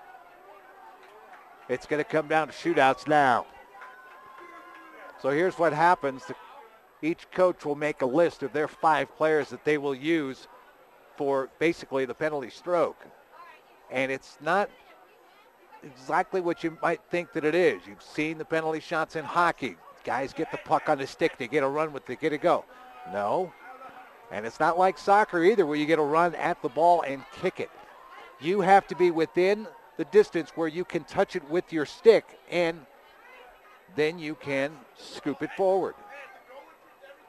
It's going to come down to shootouts now. So here's what happens. Each coach will make a list of their 5 players that they will use for basically the penalty stroke. And it's not exactly what you might think that it is. You've seen the penalty shots in hockey. Guys get the puck on the stick. They get a run with it, get a go. No. And it's not like soccer either where you get a run at the ball and kick it. You have to be within the distance where you can touch it with your stick, and then you can scoop it forward.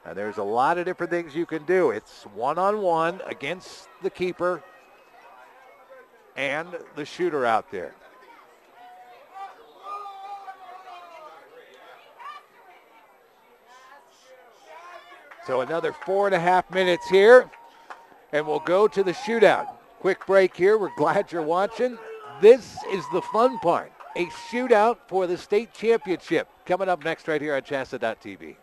Now there's a lot of different things you can do. It's one-on-one against the keeper and the shooter out there. So another 4.5 minutes here, and we'll go to the shootout. Quick break here. We're glad you're watching. This is the fun part. a shootout for the state championship. Coming up next right here on CHSAA.tv.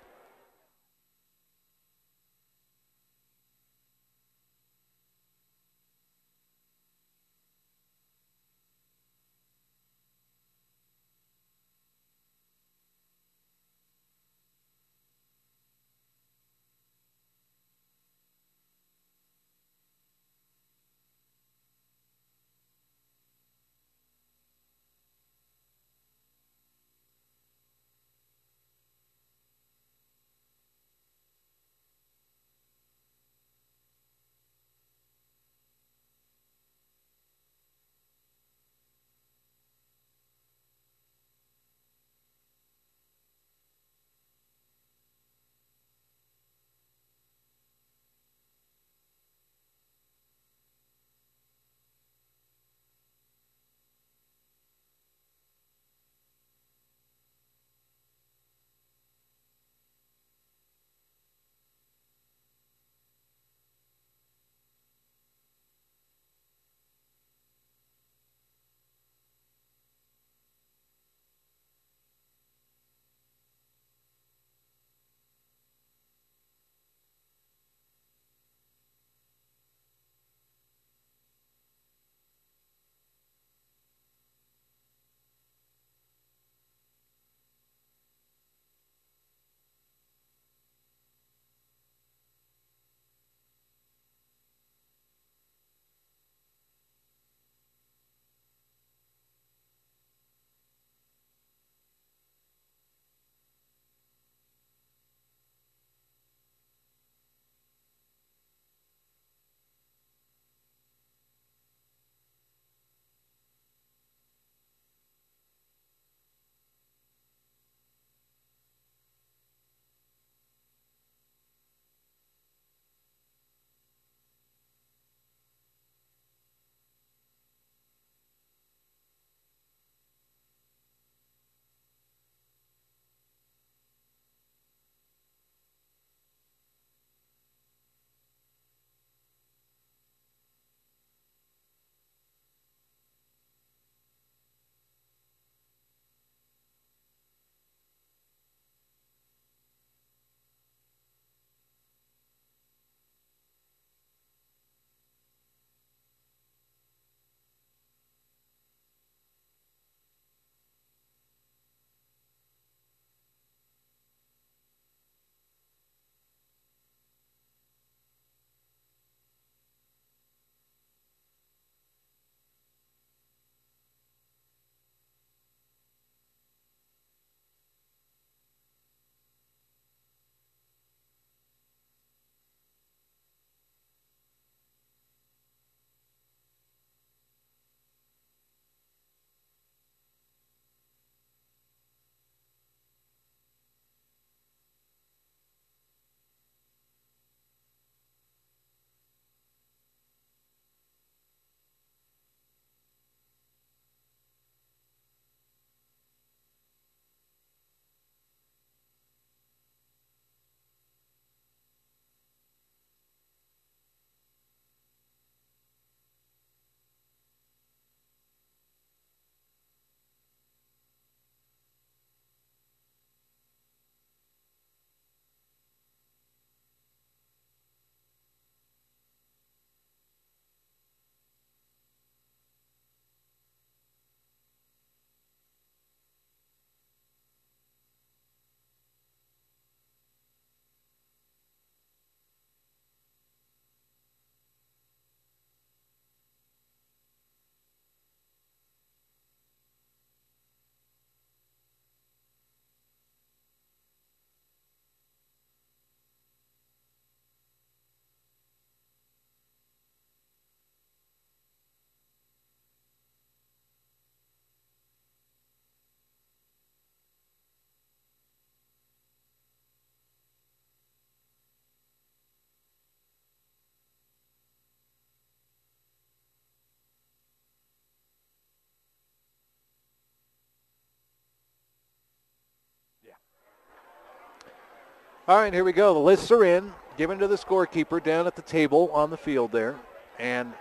All right, here we go. The lists are in, given to the scorekeeper down at the table on the field there. And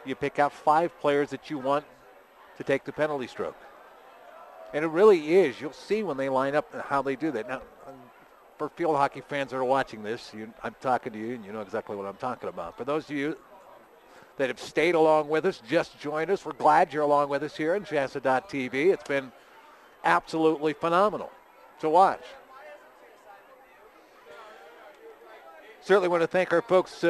you pick out 5 players that you want to take the penalty stroke. And it really is. You'll see when they line up how they do that. Now, for field hockey fans that are watching this, I'm talking to you, and you know exactly what I'm talking about. For those of you that have stayed along with us, just joined us, we're glad you're along with us here on CHSAA.tv. It's been absolutely phenomenal to watch. Certainly want to thank our folks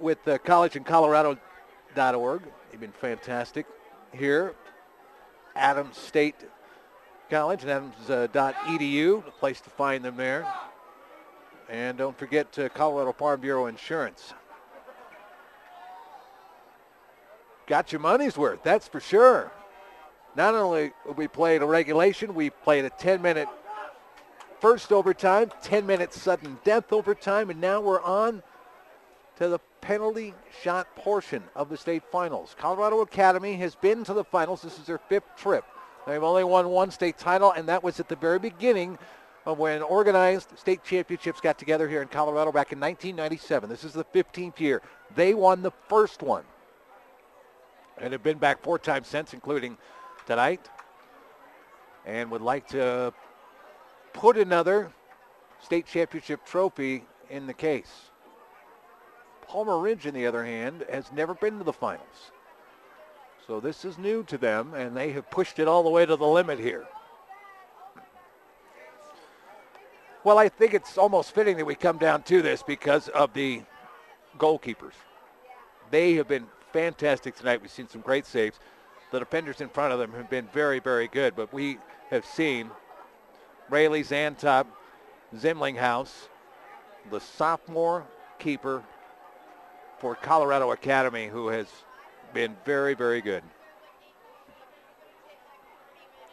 with collegeandcolorado.org. They've been fantastic here. Adams State College and Adams.edu, the place to find them there. And don't forget Colorado Farm Bureau Insurance. Got your money's worth, that's for sure. Not only we played a regulation, we played a 10-minute first overtime, 10-minute sudden death overtime, and now we're on to the penalty shot portion of the state finals. Colorado Academy has been to the finals. This is their 5th trip. They've only won one state title, and that was at the very beginning of when organized state championships got together here in Colorado back in 1997. This is the 15th year. They won the first one and have been back 4 times since, including tonight, and would like to put another state championship trophy in the case. Palmer Ridge, on the other hand, has never been to the finals. So this is new to them, and they have pushed it all the way to the limit here. Well, I think it's almost fitting that we come down to this because of the goalkeepers. They have been fantastic tonight. We've seen some great saves. The defenders in front of them have been very, very good, but we have seen Rayleigh Zantop Zimlinghouse, the sophomore keeper for Colorado Academy, who has been very, very good.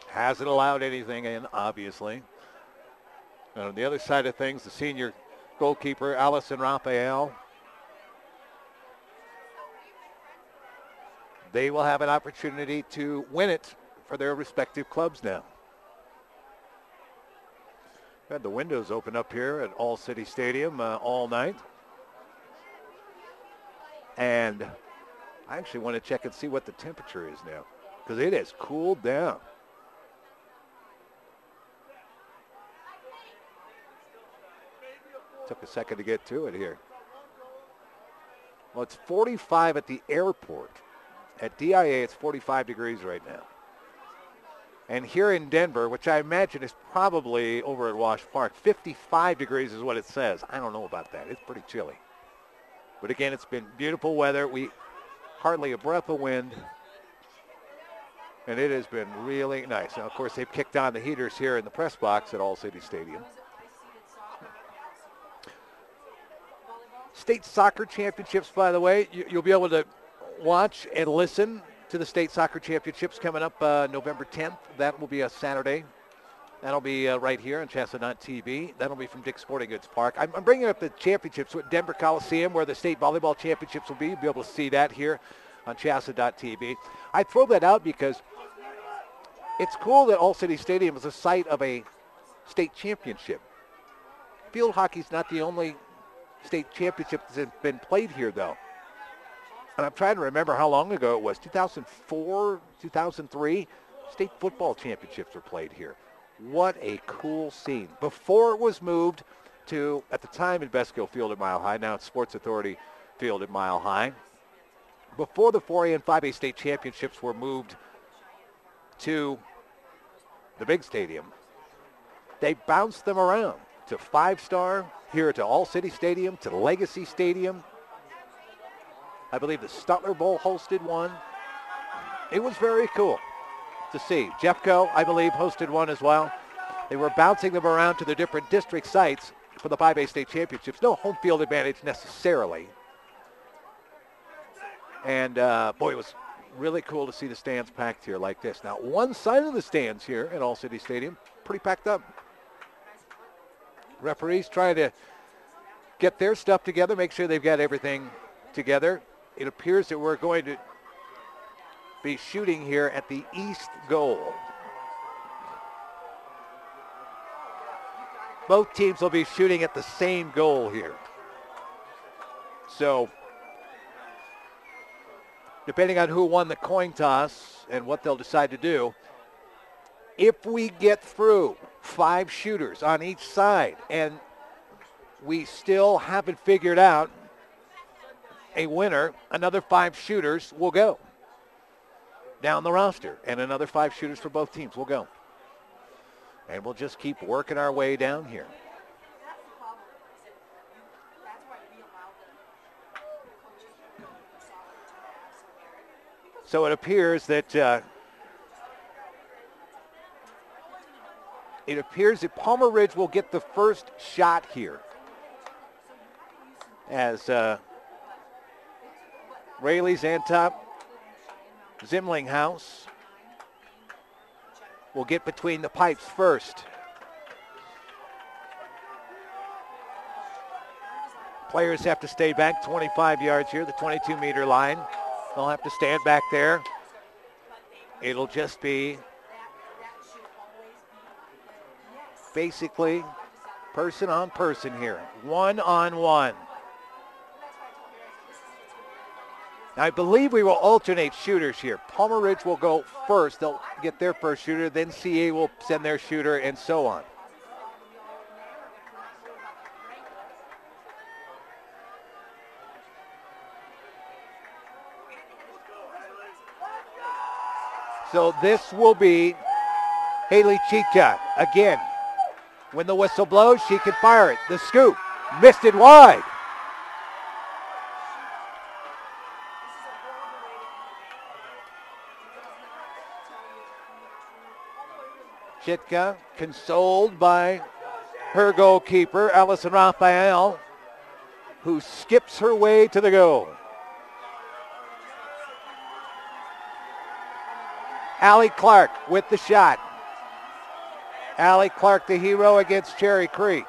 Hasn't allowed anything in, obviously. And on the other side of things, the senior goalkeeper, Allison Raphael. They will have an opportunity to win it for their respective clubs now. Had the windows open up here at All City Stadium all night. And I actually want to check and see what the temperature is now, because it has cooled down. Took a second to get to it here. Well, it's 45 at the airport. At DIA, it's 45 degrees right now. And here in Denver, which I imagine is probably over at Wash Park, 55 degrees is what it says. I don't know about that. It's pretty chilly. But again, it's been beautiful weather. Hardly a breath of wind. And it has been really nice. Now, of course, they've kicked on the heaters here in the press box at All City Stadium. State soccer championships, by the way, you'll be able to watch and listen to the state soccer championships coming up November 10th. That will be a Saturday. That'll be right here on CHSAA.tv. That'll be from Dick's Sporting Goods Park. I'm bringing up the championships with Denver Coliseum, where the state volleyball championships will be. You'll be able to see that here on CHSAA.tv. I throw that out because it's cool that All City Stadium is the site of a state championship. Field hockey's not the only state championship that's been played here, though. And I'm trying to remember how long ago it was. 2004, 2003, state football championships were played here. What a cool scene. Before it was moved to, at the time, Invesco Field at Mile High. Now it's Sports Authority Field at Mile High. Before the 4A and 5A state championships were moved to the big stadium, they bounced them around to 5-Star, here to All City Stadium, to Legacy Stadium. I believe the Stutler Bowl hosted one. It was very cool to see. Jeffco, I believe, hosted one as well. They were bouncing them around to the different district sites for the 5A state championships. No home field advantage necessarily. And, boy, it was really cool to see the stands packed here like this. Now, one side of the stands here at All City Stadium, pretty packed up. Referees trying to get their stuff together, make sure they've got everything together. It appears that we're going to be shooting here at the east goal. Both teams will be shooting at the same goal here. So, depending on who won the coin toss and what they'll decide to do, If we get through 5 shooters on each side and we still haven't figured out a winner, another 5 shooters will go down the roster, and another 5 shooters for both teams will go. And we'll just keep working our way down here. So it appears that Palmer Ridge will get the first shot here, as Rayleigh, Zantop, Zimlinghouse will get between the pipes first. Players have to stay back 25 yards here, the 22-meter line. They'll have to stand back there. It'll just be basically person on person here, one-on-one. I believe we will alternate shooters here. Palmer Ridge will go first. They'll get their first shooter. Then CA will send their shooter, and so on. So this will be Haley Chicha. Again, when the whistle blows, she can fire it. The scoop, missed it wide. Chitka consoled by her goalkeeper, Allison Raphael, who skips her way to the goal. Allie Clark with the shot. Allie Clark, the hero against Cherry Creek.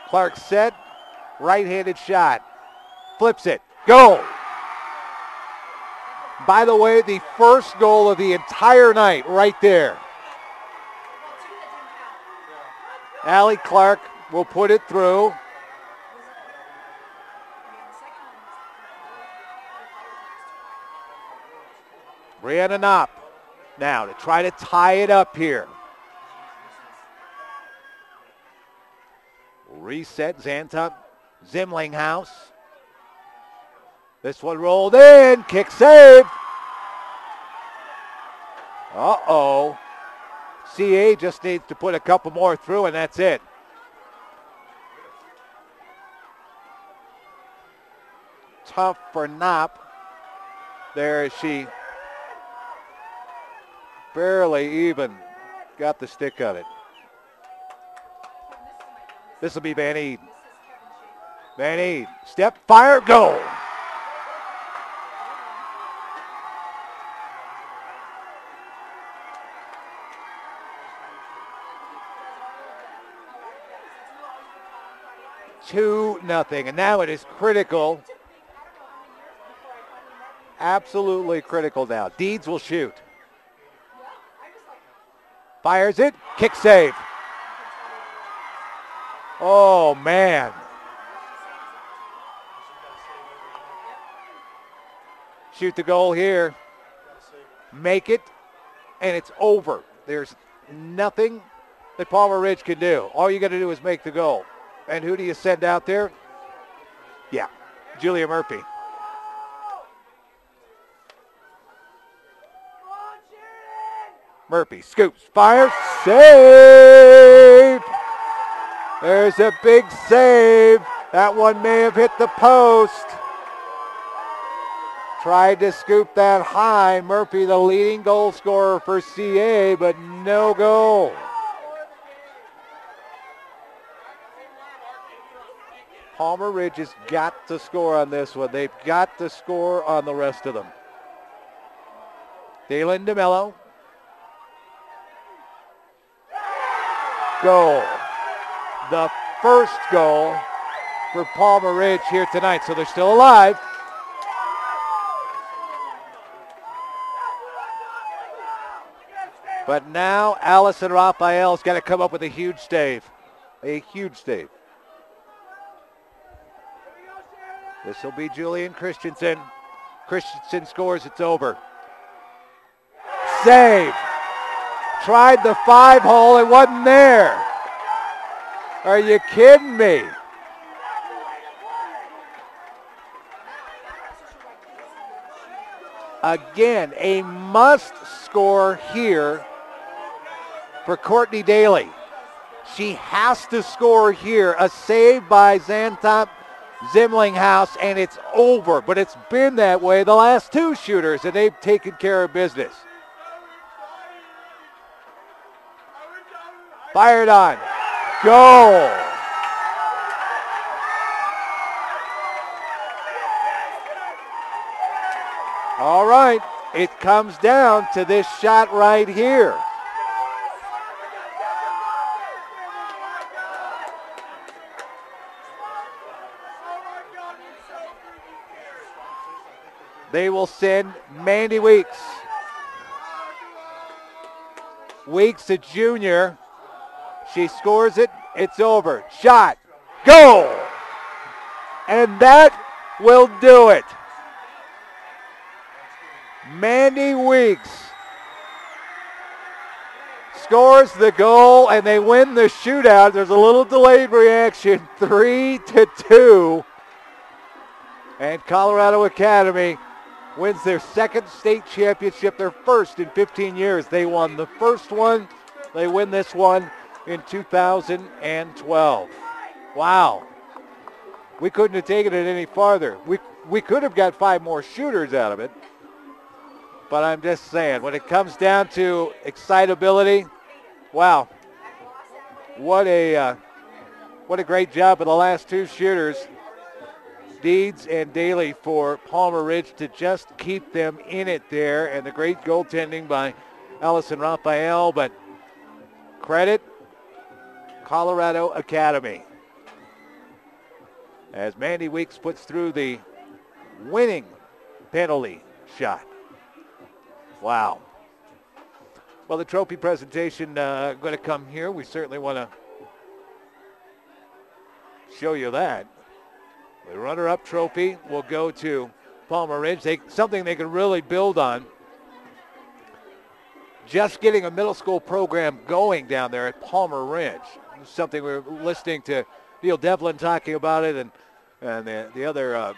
Clark set, right-handed shot. Flips it, goal. By the way, the first goal of the entire night right there. Allie Clark will put it through. Brianna Knopp now to try to tie it up here. Reset, Zantop, Zimlinghouse. This one rolled in, kick save. Uh-oh. CA just needs to put a couple more through, and that's it. Tough for Knopp. There she barely even got the stick on it. This will be Van Eden. Van Eden, step, fire, goal. Two nothing, and now it is critical. Absolutely critical now. Deeds will shoot. Fires it, kick save. Oh, man. Shoot the goal here. Make it, and it's over. There's nothing that Palmer Ridge can do. All you got to do is make the goal. And who do you send out there? Yeah, Julia Murphy. Murphy scoops, fires, save! There's a big save. That one may have hit the post. Tried to scoop that high. Murphy, the leading goal scorer for CA, but no goal. Palmer Ridge has got to score on this one. They've got to score on the rest of them. Daylin DeMello. Goal. The first goal for Palmer Ridge here tonight, so they're still alive. But now Allison Raphael's got to come up with a huge save. A huge save. This will be Julian Christensen. Christensen scores, it's over. Save. Tried the 5-hole, it wasn't there. Are you kidding me? Again, a must score here for Courtney Daly. She has to score here. A save by Xantop Zimlinghouse, and it's over. But it's been that way the last two shooters, and they've taken care of business. Fired on. Goal. All right, it comes down to this shot right here. They will send Mandy Weeks. Weeks, a junior. She scores it. It's over. Shot. Goal. And that will do it. Mandy Weeks scores the goal, and they win the shootout. There's a little delayed reaction, 3-2. And Colorado Academy wins their second state championship, their first in 15 years. They won the first one. They win this one in 2012. Wow. We couldn't have taken it any farther. We could have got 5 more shooters out of it. But I'm just saying, when it comes down to excitability, wow. What a great job of the last two shooters. Deeds and Daly for Palmer Ridge to just keep them in it there, and the great goaltending by Allison Raphael, but credit Colorado Academy as Mandy Weeks puts through the winning penalty shot. Wow. Well, the trophy presentation going to come here. We certainly want to show you that. The runner-up trophy will go to Palmer Ridge. Something they can really build on. Just getting a middle school program going down there at Palmer Ridge. Something we were listening to Neil Devlin talking about it, and the other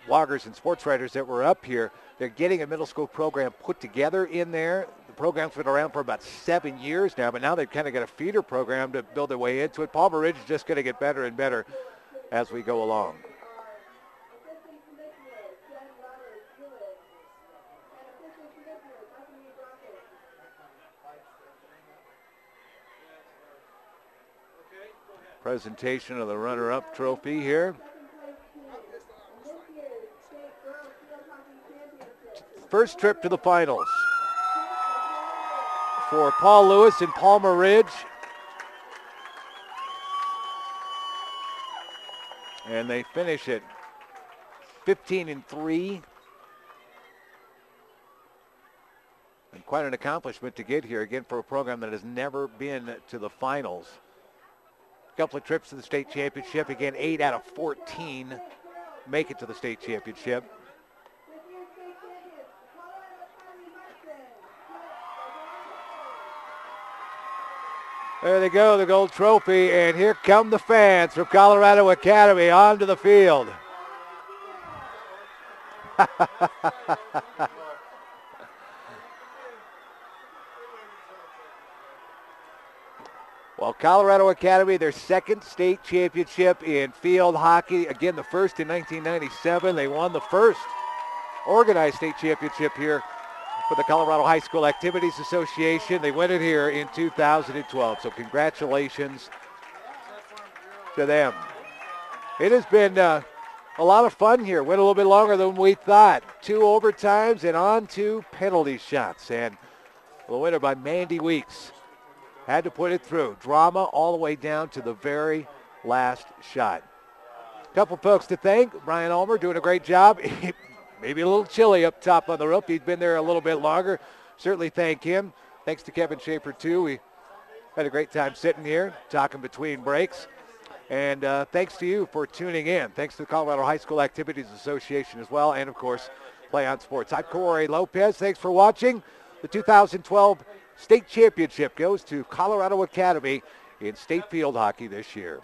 bloggers and sports writers that were up here. They're getting a middle school program put together in there. The program's been around for about 7 years now, but now they've kind of got a feeder program to build their way into it. Palmer Ridge is just going to get better and better as we go along. Presentation of the runner-up trophy here. First trip to the finals for Paul Lewis and Palmer Ridge. And they finish it 15-3. And quite an accomplishment to get here, again, for a program that has never been to the finals. A couple of trips to the state championship. Again, 8 out of 14 make it to the state championship. There they go, the gold trophy, and here come the fans from Colorado Academy onto the field. Well, Colorado Academy, their second state championship in field hockey. Again, the first in 1997. They won the first organized state championship here for the Colorado High School Activities Association. They win it here in 2012. So congratulations to them. It has been a lot of fun here. Went a little bit longer than we thought. 2 overtimes and on to penalty shots. And the winner by Mandy Weeks. Had to put it through. Drama all the way down to the very last shot. A couple folks to thank. Brian Ulmer doing a great job. Maybe a little chilly up top on the roof. He's been there a little bit longer. Certainly thank him. Thanks to Kevin Schaefer, too. We had a great time sitting here, talking between breaks. And thanks to you for tuning in. Thanks to the Colorado High School Activities Association as well. And, of course, Play on Sports. I'm Corey Lopez. Thanks for watching. The 2012 state championship goes to Colorado Academy in state field hockey this year.